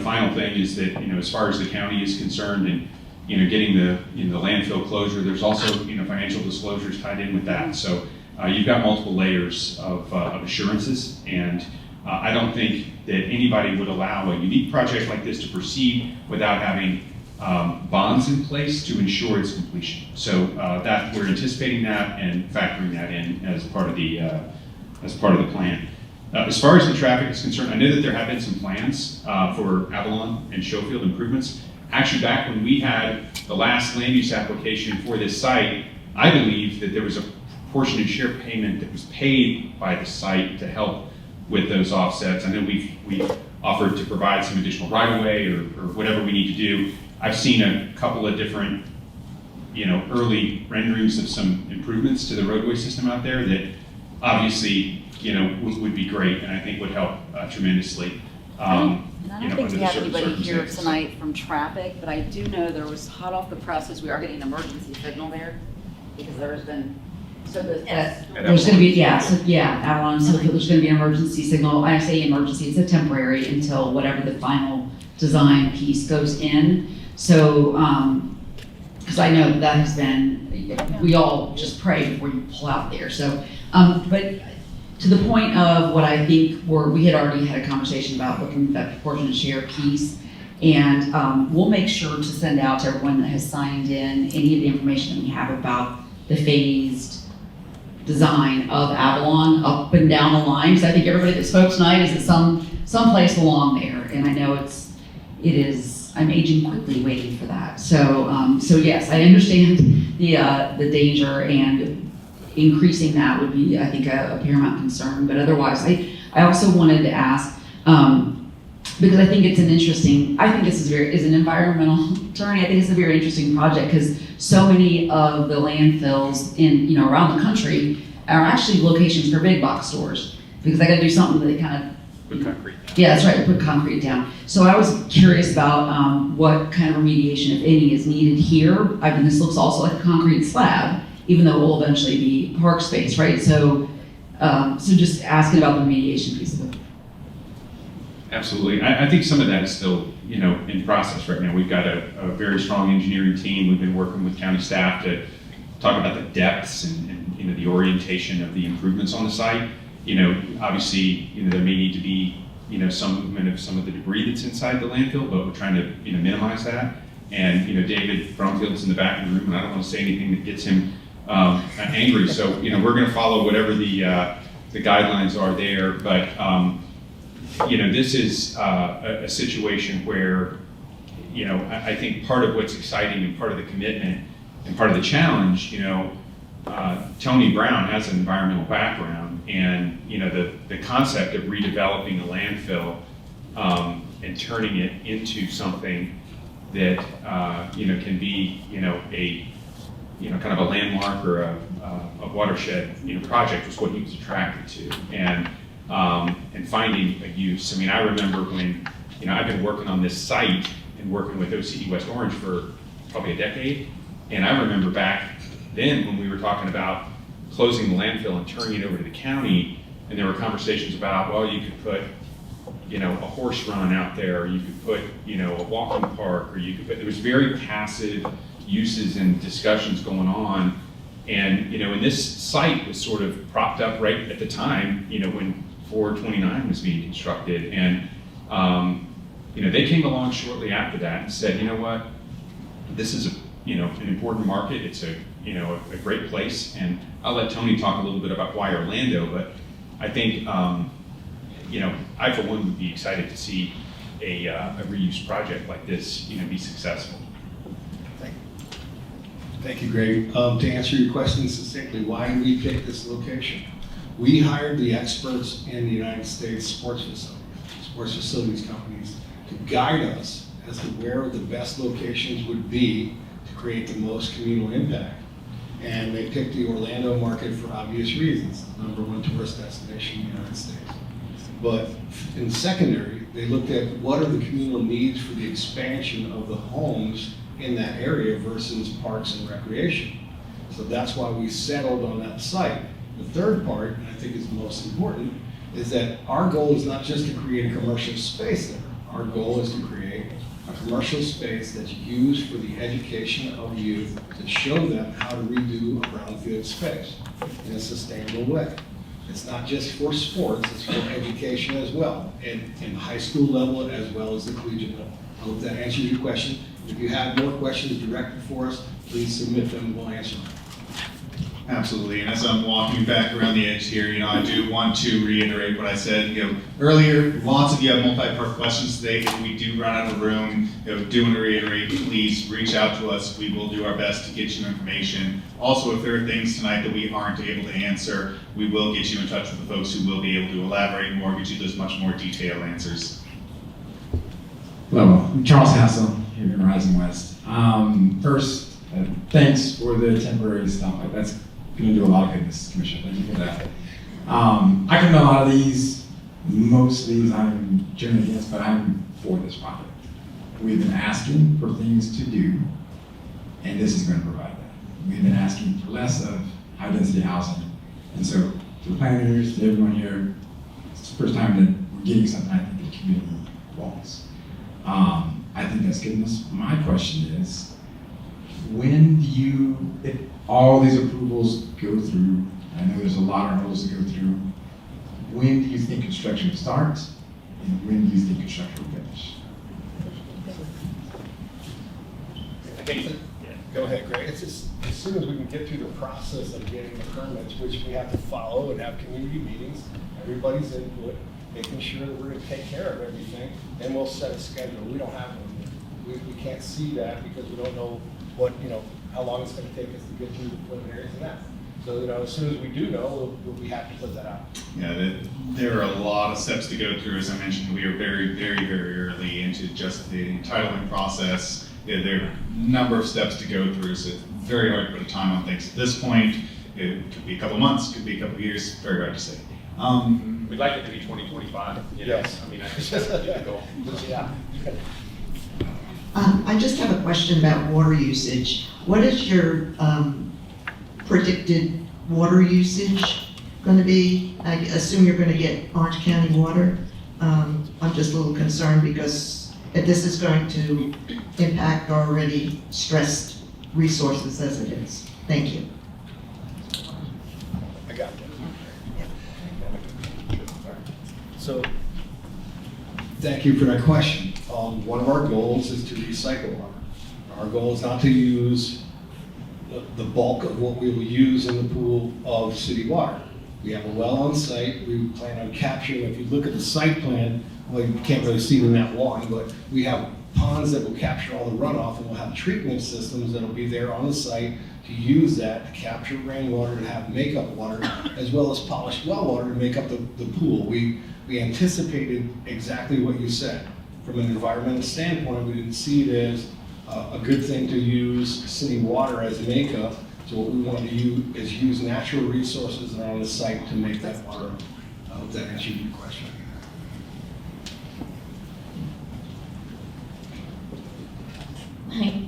final thing is that as far as the county is concerned and getting the landfill closure, there's also financial disclosures tied in with that. So you've got multiple layers of assurances, and I don't think that anybody would allow a unique project like this to proceed without having bonds in place to ensure its completion. So that we're anticipating that and factoring that in as part of the plan. As far as the traffic is concerned, I know that there have been some plans for Avalon and Schofield improvements. Actually, back when we had the last land use application for this site, I believe that there was a proportionate share payment that was paid by the site to help with those offsets. I know we've offered to provide some additional right-of-way or whatever we need to do. I've seen a couple of different, early renderings of some improvements to the roadway system out there that obviously, would be great and I think would help tremendously. And I don't think under we the have certain anybody here circumstances. tonight from traffic, but I do know there was hot off the presses, we are getting an emergency signal there, because there's been, so there's gonna be, Avalon, so there's gonna be an emergency signal. I say emergency, it's a temporary until whatever the final design piece goes in. So, because I know that has been, we all just pray before you pull out there, so, but to the point of what I think we had already had a conversation about looking at that proportionate share piece. And we'll make sure to send out to everyone that has signed in any of the information that we have about the phased design of Avalon up and down the line. Because I think everybody that spoke tonight is at some place along there. And I know I'm aging quickly waiting for that. So yes, I understand the danger, and increasing that would be, I think, a paramount concern. But otherwise, I also wanted to ask, because I think it's I think this is an environmental attorney, I think it's a very interesting project because so many of the landfills around the country are actually locations for big box stores, because they gotta do something that they kind of Put concrete down. Yeah, that's right, put concrete down. So I was curious about what kind of remediation, if any, is needed here. I mean, this looks also like a concrete slab, even though it will eventually be park space, right? So, so just asking about the remediation piece of it. Absolutely. I think some of that is still, in process right now. We've got a very strong engineering team. We've been working with county staff to talk about the depths and the orientation of the improvements on the site. Obviously, there may need to be, some movement of some of the debris that's inside the landfill, but we're trying to, minimize that. And, David Bromfield's in the back of the room, and I don't want to say anything that gets him angry. So, we're going to follow whatever the guidelines are there. But, this is a situation where, I think part of what's exciting and part of the commitment and part of the challenge, Tony Brown has an environmental background, and the concept of redeveloping a landfill and turning it into something that can be a kind of a landmark or a watershed project was what he was attracted to, and finding a use. I mean, I remember when I've been working on this site and working with OCD West Orange for probably a decade, and I remember back then when we were talking about closing the landfill and turning it over to the county, and there were conversations about, well, you could put a horse run out there, or you could put a walking park, or you could put, there was very passive uses and discussions going on. And and this site was sort of propped up right at the time when 429 was being constructed, and they came along shortly after that and said, what, this is an important market. It's a great place, and I'll let Tony talk a little bit about why Orlando, but I think I for one would be excited to see a reuse project like this be successful. Thank you, Greg. To answer your question succinctly, why did we pick this location? We hired the experts in the United States sports facilities companies to guide us as to where the best locations would be to create the most communal impact. And they picked the Orlando market for obvious reasons, #1 tourist destination in the United States. But in secondary, they looked at what are the communal needs for the expansion of the homes in that area versus parks and recreation. So that's why we settled on that site. The third part, and I think is the most important, is that our goal is not just to create a commercial space there. Our goal is to create a commercial space that's used for the education of youth to show them how to redo a brownfield space in a sustainable way. It's not just for sports, it's for education as well, in high school level as well as the collegiate level. I hope that answers your question. If you have more questions directed for us, please submit them, we'll answer them. Absolutely, and as I'm walking back around the edge here, I do want to reiterate what I said, earlier. Lots of you have multi-part questions today. If we do run out of room, do want to reiterate, please reach out to us. We will do our best to get you information. Also, if there are things tonight that we aren't able to answer, we will get you in touch with the folks who will be able to elaborate more, get you those much more detailed answers. Hello, I'm Charles Hassel here in Rising West. First, thanks for the temporary stuff. That's going to do a lot of goodness, Commissioner. Thank you for that. I can know a lot of these. Most of these I'm generally against, but I'm for this project. We've been asking for things to do, and this is going to provide that. We've been asking for less of high-density housing, and so to the planners, to everyone here, it's the first time that we're getting something I think the community wants. I think that's goodness. My question is, when do you, if all these approvals go through, I know there's a lot of hurdles to go through, when do you think construction starts, and when do you think construction will finish? Go ahead, Greg. It's just, as soon as we can get through the process of getting the permits, which we have to follow and have community meetings, everybody's input, making sure that we're going to take care of everything, then we'll set a schedule. We don't have one. We can't see that because we don't know what, how long it's going to take us to get through the preliminaries and that. So, as soon as we do know, we'll be happy to put that out. Yeah, there are a lot of steps to go through. As I mentioned, we are very, very, very early into just the entitlement process. There are a number of steps to go through, so it's very hard to put a time on things at this point. It could be a couple months, could be a couple years, very hard to say. We'd like it to be 2025. Yes. I mean, I think that's the goal. Yeah. I just have a question about water usage. What is your predicted water usage going to be? I assume you're going to get Orange County water. I'm just a little concerned because this is going to impact our already stressed resources as it is. Thank you. I got that. So, thank you for that question. One of our goals is to recycle water. Our goal is not to use the bulk of what we will use in the pool of city water. We have a well on site. We plan on capturing, if you look at the site plan, well, you can't really see them that long, but we have ponds that will capture all the runoff, and we'll have treatment systems that'll be there on the site to use that to capture rainwater, to have makeup water, as well as polished well water to make up the pool. We anticipated exactly what you said. From an environmental standpoint, we didn't see it as a good thing to use city water as makeup. So what we wanted to is use natural resources that are on the site to make that water. I hope that answered your question. Hi.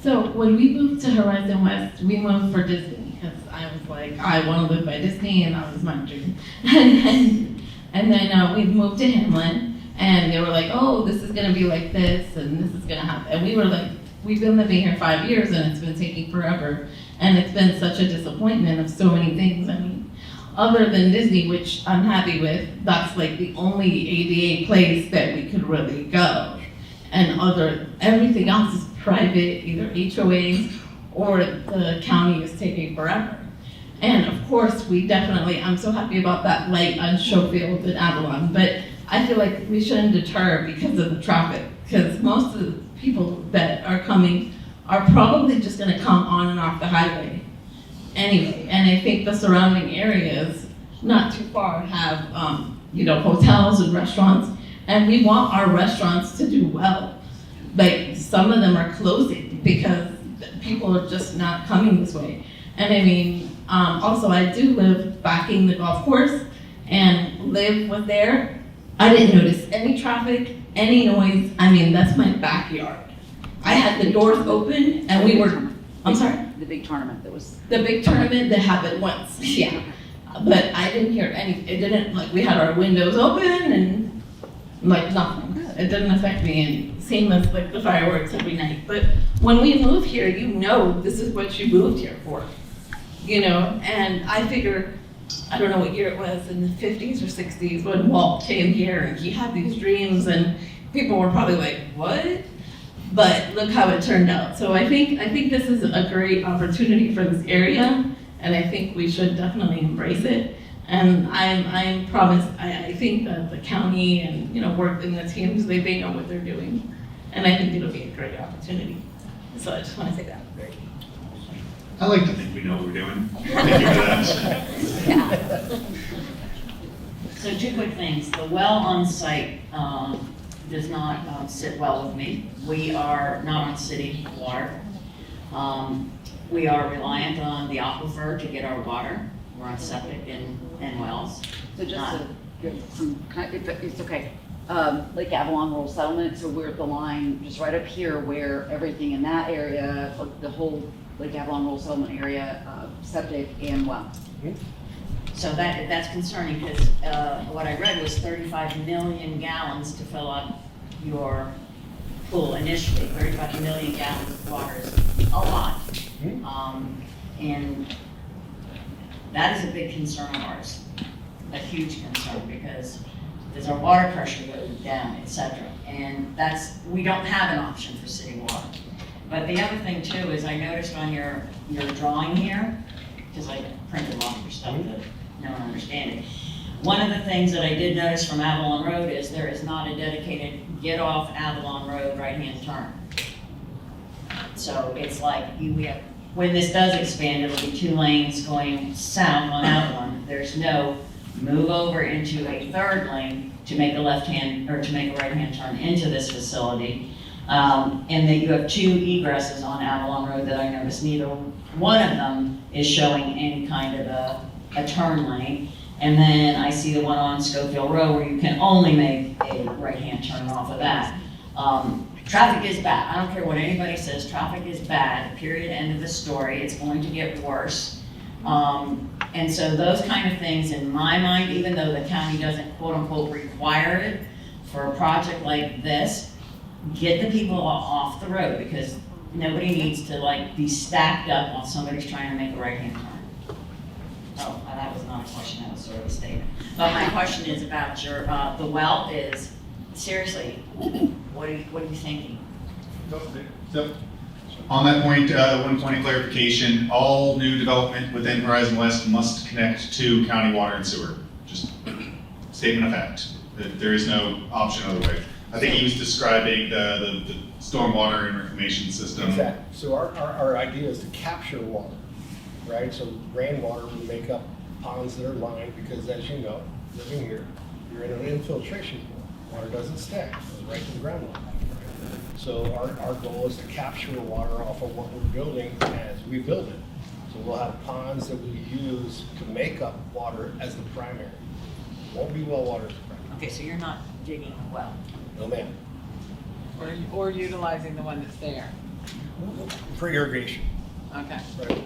So when we moved to Horizon West, we moved for Disney because I was like, I want to live by Disney, and that was my dream. And then we moved to Hamlin, and they were like, oh, this is going to be like this, and this is going to happen. And we were like, we've been living here 5 years, and it's been taking forever. And it's been such a disappointment of so many things. I mean, other than Disney, which I'm happy with, that's like the only ADA place that we could really go. And everything else is private, either HOAs or the county is taking forever. And of course, I'm so happy about that light on Schofield and Avalon, but I feel like we shouldn't deter because of the traffic, because most of the people that are coming are probably just gonna come on and off the highway anyway. And I think the surrounding areas, not too far, have hotels and restaurants, and we want our restaurants to do well. Like, some of them are closing because people are just not coming this way. And I mean, also I do live backing the golf course and live there. I didn't notice any traffic, any noise. I mean, that's my backyard. I had the doors open and we were, I'm sorry? The big tournament The big tournament that happened once, yeah. But I didn't hear we had our windows open and like nothing. It doesn't affect me, and same as like the fireworks every night. But when we move here, you know this is what you moved here for, you know? And I figure, I don't know what year it was, in the 50s or 60s, when Walt came here and he had these dreams, and people were probably like, what? But look how it turned out. So I think this is a great opportunity for this area, and I think we should definitely embrace it. And I think that the county and, you know, work in the teams, they know what they're doing. And I think it'll be a great opportunity. So I just want to say that. I like to think we know what we're doing. Thank you for that. So 2 quick things. The well on site does not sit well with me. We are not on city water. We are reliant on the aquifer to get our water. We're on septic and wells. So just to give some, it's okay. Lake Avalon Rural Settlement, so we're at the line just right up here where everything in that area, the whole Lake Avalon Rural Settlement area, septic and well. So that's concerning, because what I read was 35 million gallons to fill up your pool initially. 35 million gallons of water is a lot. And that is a big concern of ours, a huge concern, because as our water pressure goes down, et cetera. And we don't have an option for city water. But the other thing too is I noticed on your drawing here, because I printed a lot of your stuff that no one understand it. One of the things that I did notice from Avalon Road is there is not a dedicated get off Avalon Road right-hand turn. So it's like when this does expand, it'll be 2 lanes going south on Avalon. There's no move over into a 3rd lane to make a left-hand or to make a right-hand turn into this facility. And then you have 2 egresses on Avalon Road that I noticed. Neither one of them is showing any kind of a turn lane. And then I see the one on Schofield Road where you can only make a right-hand turn off of that. Traffic is bad. I don't care what anybody says, traffic is bad, period, end of the story. It's going to get worse. And so those kind of things in my mind, even though the county doesn't quote unquote require it for a project like this, get the people off the road, because nobody needs to like be stacked up while somebody's trying to make a right-hand turn. Oh, that was not a question, that was sort of a statement. But my question is about your, the well is, seriously, what are you thinking? So, on that point, one point of clarification, all new development within Horizon West must connect to county water and sewer. Just statement of fact, that there is no option other way. I think he was describing the stormwater and reclamation system. Exactly. So our idea is to capture water, right? So rainwater will make up ponds that are lined, because as you know, living here, you're in an infiltration pool. Water doesn't stay, it goes right to the groundwater. So our goal is to capture the water off of what we're building as we build it. So we'll have ponds that we use to make up water as the primary. It won't be well water as the primary. Okay, so you're not digging a well? No, ma'am. Or utilizing the one that's there. For irrigation. Okay. Right.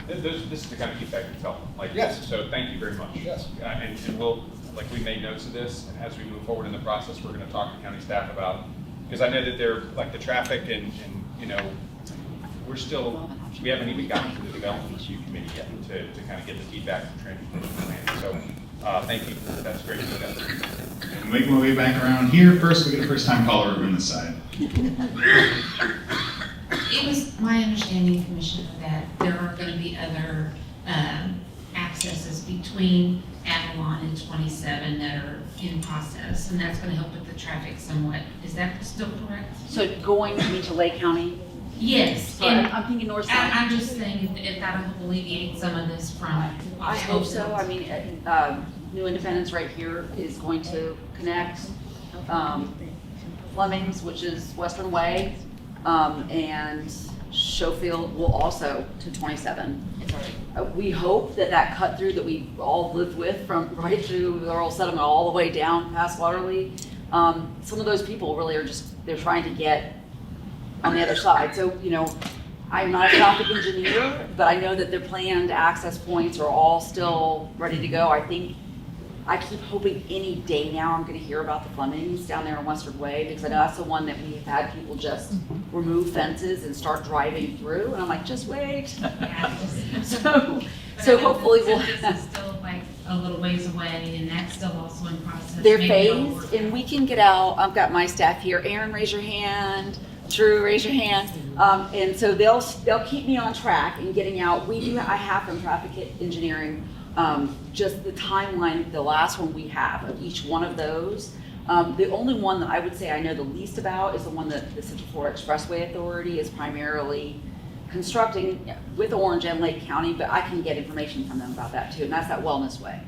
And this is the kind of feedback we felt. Like, yes. So thank you very much. Yes. And we'll, like, we made notes of this, and as we move forward in the process, we're going to talk to county staff about, because I know that they're, like, the traffic and you know, we haven't even gotten to the development review committee yet to kind of get the feedback from transportation planning. So thank you. That's great. And making my way back around here, first we get a first-time caller over on this side. It was my understanding, Commissioner, that there are going to be other accesses between Avalon and 27 that are in process, and that's going to help with the traffic somewhat. Is that still correct? So going to Lake County? Yes. So I'm thinking north side. I'm just saying if that'll help alleviate some of this from. I hope so. I mean, New Independence right here is going to connect Fleming's, which is Western Way, and Schofield will also to 27. We hope that cut through that we all lived with from right through the rural settlement all the way down past Waterley. Some of those people really are they're trying to get on the other side. So, you know, I'm not a traffic engineer, but I know that their planned access points are all still ready to go. I I keep hoping any day now I'm gonna hear about the Flemings down there on Western Way, because I know that's the one that we've had people just remove fences and start driving through, and I'm like, just wait. Yeah, So hopefully we'll. This is still like a little ways away, and that's still also in process. They're Maybe it'll phased, work and out. we can get out. I've got my staff here. Aaron, raise your hand. Drew, raise your hand. And so they'll keep me on track in getting out. I have from traffic engineering, just the timeline, the last one we have of each one of those. The only one that I would say I know the least about is the one that the Central Florida Expressway Authority is primarily constructing with Orange and Lake County, but I can get information from them about that too, and that's that Wellness Way.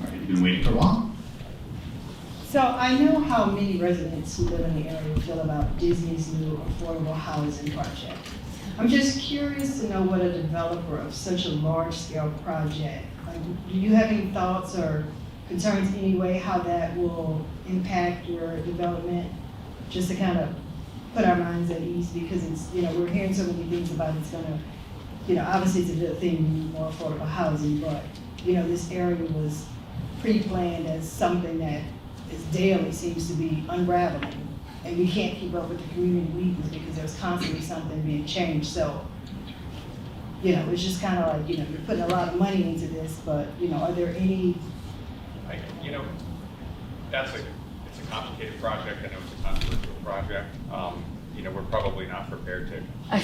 All right, you've been waiting for a while. So I know how many residents who live in the area feel about Disney's new affordable housing project. I'm just curious to know what a developer of such a large-scale project, like, do you have any thoughts or concerns anyway how that will impact your development? Just to kind of put our minds at ease, because it's, we're hearing so many things about it's gonna, obviously it's a good thing, we need more affordable housing, but, this area was pre-planned as something that is daily seems to be unraveling, and we can't keep up with the community needs because there's constantly something being changed. So, it's just kind of like, you're putting a lot of money into this, but, are there any? It's a complicated project. I know it's a controversial project. We're probably not prepared to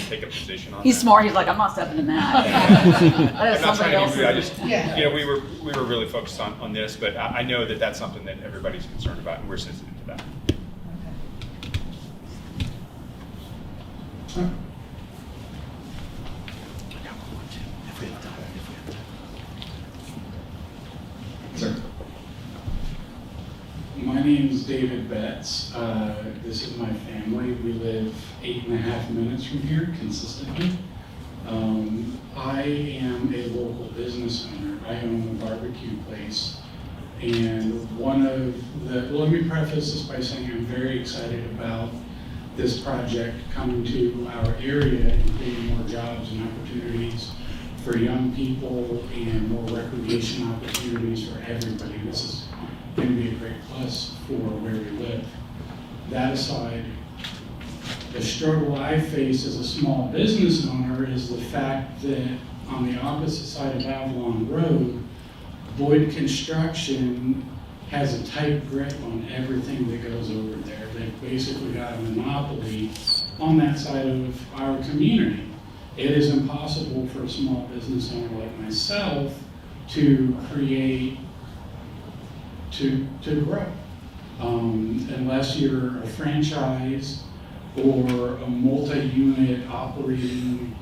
take a position on that. He's smart. He's like, I'm not stepping in that. I'm not trying to be rude. I just, Yeah. we were really focused on this, but I know that that's something that everybody's concerned about, and we're sensitive to that. Sir. My name is David Betts. This is my family. We live 8.5 minutes from here consistently. I am a local business owner. I own a barbecue place. And let me preface this by saying I'm very excited about this project coming to our area and creating more jobs and opportunities for young people and more recreation opportunities for everybody. This is going to be a great plus for where we live. That aside, the struggle I face as a small business owner is the fact that on the opposite side of Avalon Road, Boyd Construction has a tight grip on everything that goes over there. They've basically got a monopoly on that side of our community. It is impossible for a small business owner like myself to create, to grow. Unless you're a franchise or a multi-unit operating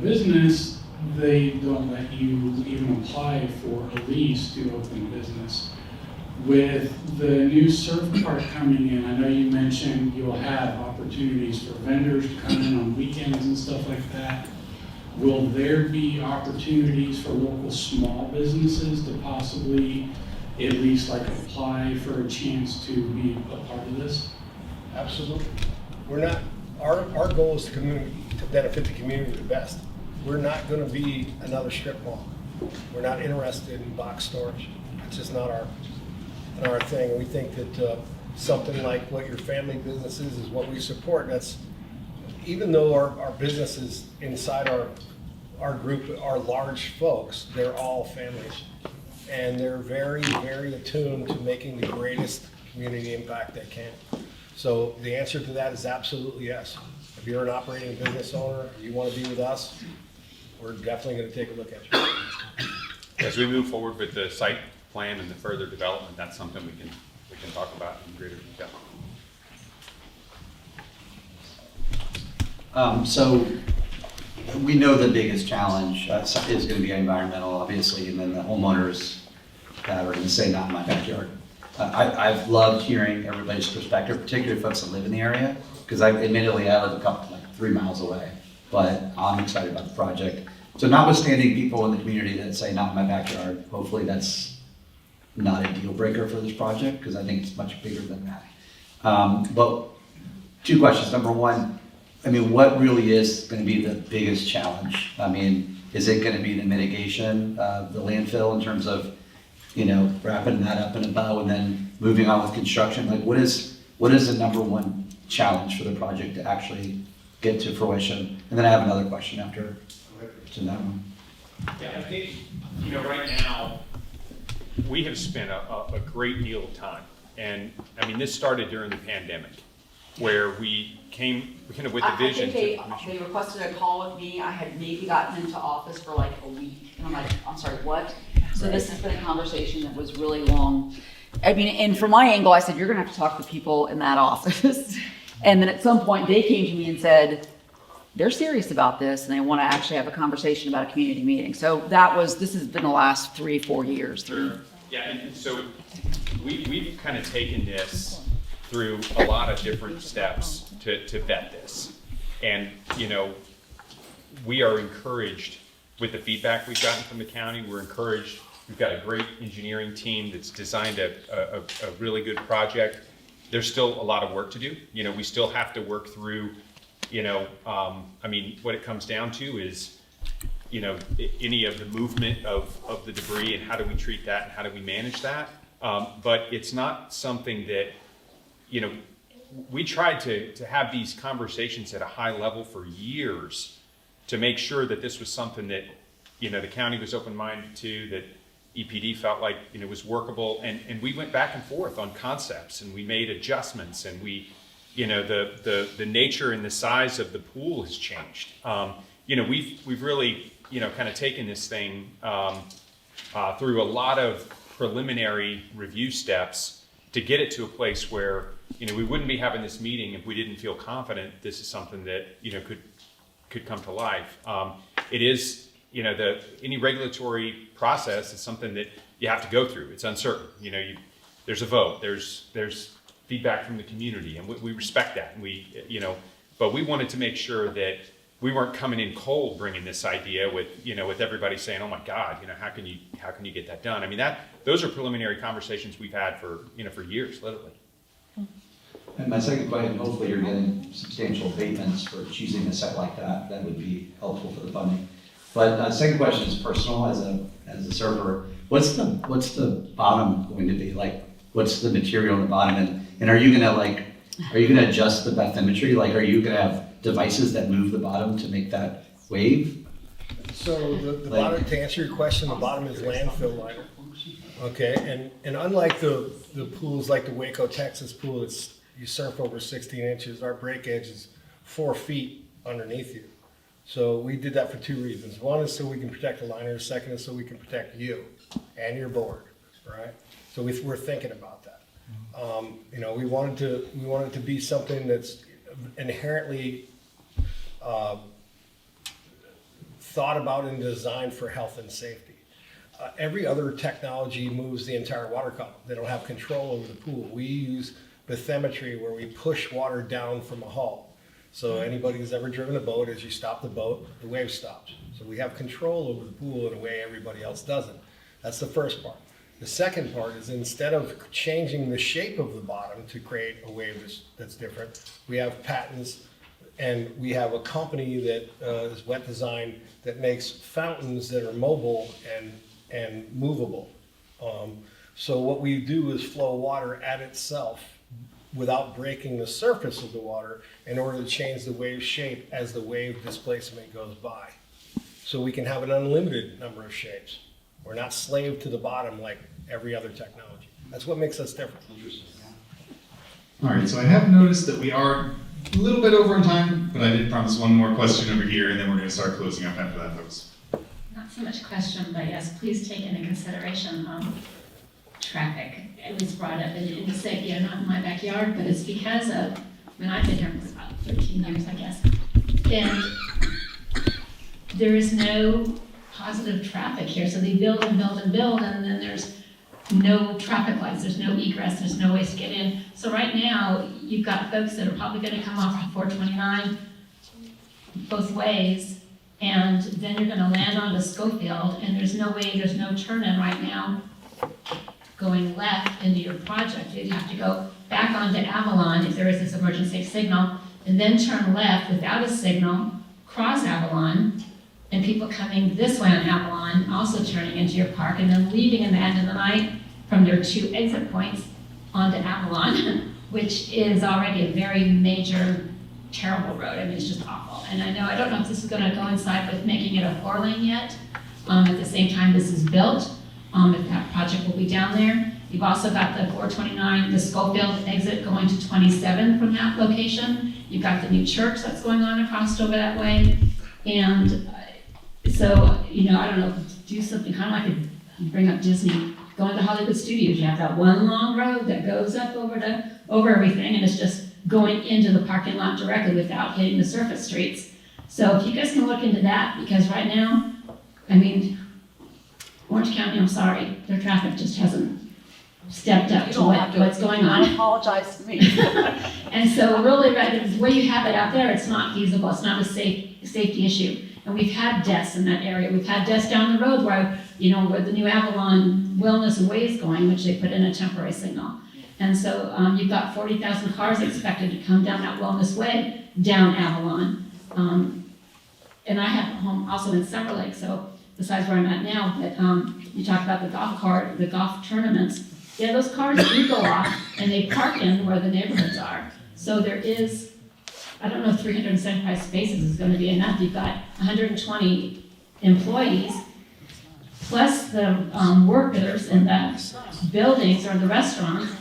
business, they don't let you even apply for a lease to open a business. With the new surf park coming in, I know you mentioned you'll have opportunities for vendors to come in on weekends and stuff like that. Will there be opportunities for local small businesses to possibly at least like apply for a chance to be a part of this? Absolutely. We're not, our goal is to benefit the community the best. We're not gonna be another strip mall. We're not interested in box storage. It's just not our thing. We think that something like what your family business is what we support. That's, even though our businesses inside our group are large folks, they're all families. And they're very, very attuned to making the greatest community impact they can. So the answer to that is absolutely yes. If you're an operating business owner, you want to be with us, we're definitely going to take a look at you. As we move forward with the site plan and the further development, that's something we can talk about in greater detail. So we know the biggest challenge is going to be environmental, obviously, and then the homeowners that are going to say, not in my backyard. I've loved hearing everybody's perspective, particularly folks that live in the area, because admittedly I live like 3 miles away, but I'm excited about the project. So notwithstanding people in the community that say, not in my backyard, hopefully that's not a deal breaker for this project, because I think it's much bigger than that. But 2 questions. Number one, what really is going to be the biggest challenge? Is it gonna be the mitigation of the landfill in terms of, wrapping that up in a bow and then moving on with construction? Like, what is the number one challenge for the project to actually get to fruition? And then I have another question after to that one. Yeah, I think, right now, we have spent a great deal of time. And, I mean, this started during the pandemic, where we came kind of with the vision. I think they requested a call with me. I had maybe gotten into office for like a week, and I'm like, I'm sorry, what? So this has been a conversation that was really long. I mean, and from my angle, I said, you're gonna have to talk to people in that office. And then at some point, they came to me and said, they're serious about this, and they wanna actually have a conversation about a community meeting. So this has been the last 3-4 years. Yeah, and so we've kind of taken this through a lot of different steps to vet this. And, we are encouraged with the feedback we've gotten from the county. We're encouraged. We've got a great engineering team that's designed a really good project. There's still a lot of work to do. We still have to work through, what it comes down to is, any of the movement of the debris and how do we treat that and how do we manage that. But it's not something that, we tried to have these conversations at a high level for years to make sure that this was something that, the county was open-minded to, that EPD felt like, was workable. And we went back and forth on concepts, and we made adjustments, and we, the nature and the size of the pool has changed. We've really, kind of taken this thing through a lot of preliminary review steps to get it to a place where, we wouldn't be having this meeting if we didn't feel confident this is something that, could come to life. It is, any regulatory process is something that you have to go through. It's uncertain. There's a vote, there's feedback from the community, and we respect that. And but we wanted to make sure that we weren't coming in cold bringing this idea with, with everybody saying, oh my God, how can you get that done? I mean, those are preliminary conversations we've had for years, literally. And my second question, hopefully you're getting substantial payments for choosing a site like that. That would be helpful for the funding. But second question is personal as a server. What's the bottom going to be? Like, what's the material on the bottom? And are you gonna adjust the bathymetry? Like, are you gonna have devices that move the bottom to make that wave? So the bottom, to answer your question, the bottom is landfill liner. Okay, and unlike the pools like the Waco, Texas pool, you surf over 16 inches, our break edge is 4 feet underneath you. So we did that for 2 reasons. One is so we can protect the liner, the second is so we can protect you and your board, right? So we're thinking about that. We wanted it to be something that's inherently thought about and designed for health and safety. Every other technology moves the entire water column. They don't have control over the pool. We use bathymetry where we push water down from a hull. So anybody who's ever driven a boat, as you stop the boat, the wave stops. So we have control over the pool in a way everybody else doesn't. That's the first part. The second part is instead of changing the shape of the bottom to create a wave that's different, we have patents, and we have a company that is Wet Design that makes fountains that are mobile and movable. So what we do is flow water at itself without breaking the surface of the water in order to change the wave shape as the wave displacement goes by. So we can have an unlimited number of shapes. We're not slave to the bottom like every other technology. That's what makes us different. All right, so I have noticed that we are a little bit over in time, but I did promise one more question over here, and then we're going to start closing up after that, folks. Not so much question, but yes, please take into consideration traffic. It was brought up in the city, not in my backyard, but it's because of, I've been here for about 13 years, I guess, and there is no positive traffic here. So they build and build and build, and then there's no traffic lights, there's no egress, there's no ways to get in. So right now, you've got folks that are probably going to come off of 429 both ways, and then you're going to land onto Schofield, and there's no way, there's no turn-in right now going left into your project. You'd have to go back onto Avalon if there is this emergency signal, and then turn left without a signal, cross Avalon, and people coming this way on Avalon, also turning into your park, and then leaving in the end of the night from their 2 exit points onto Avalon, which is already a very major, terrible road. I mean, it's just awful. And I don't know if this is gonna coincide with making it a 4-lane yet. At the same time this is built, if that project will be down there. You've also got the 429, the Schofield exit going to 27 from that location. You've got the new church that's going on across over that way. And so, I don't know, do something kind of like bring up Disney, go into Hollywood Studios. You have that one long road that goes up over everything, and it's just going into the parking lot directly without hitting the surface streets. So if you guys can look into that, because right now, I mean, Orange County, I'm sorry, their traffic just hasn't stepped up to what's going on. Don't apologize to me. And so really, the way you have it out there, it's not feasible, it's not a safety issue. And we've had deaths in that area. We've had deaths down the road where the new Avalon Wellness Way is going, which they put in a temporary signal. And so you've got 40,000 cars expected to come down that Wellness Way, down Avalon. And I have a home also in Summer Lake, so besides where I'm at now, but you talk about the golf tournaments. Yeah, those cars do go off and they park in where the neighborhoods are. So there is, I don't know, 375 spaces is gonna be enough. You've got 120 employees, plus the workers in the buildings or the restaurants.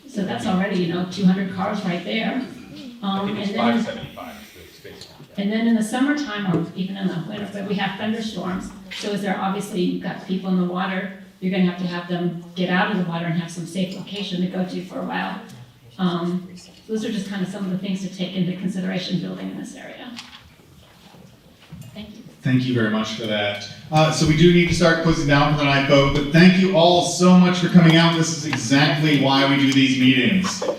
So that's already, 200 cars right there. I think it's 575 space. And then in the summertime, or even in the winter, but we have thunderstorms. So is there, obviously, you've got people in the water, you're gonna have to have them get out of the water and have some safe location to go to for a while. Those are just kind of some of the things to take into consideration building in this area. Thank you. Thank you very much for that. So we do need to start closing down for the night, folks, but thank you all so much for coming out. This is exactly why we do these meetings.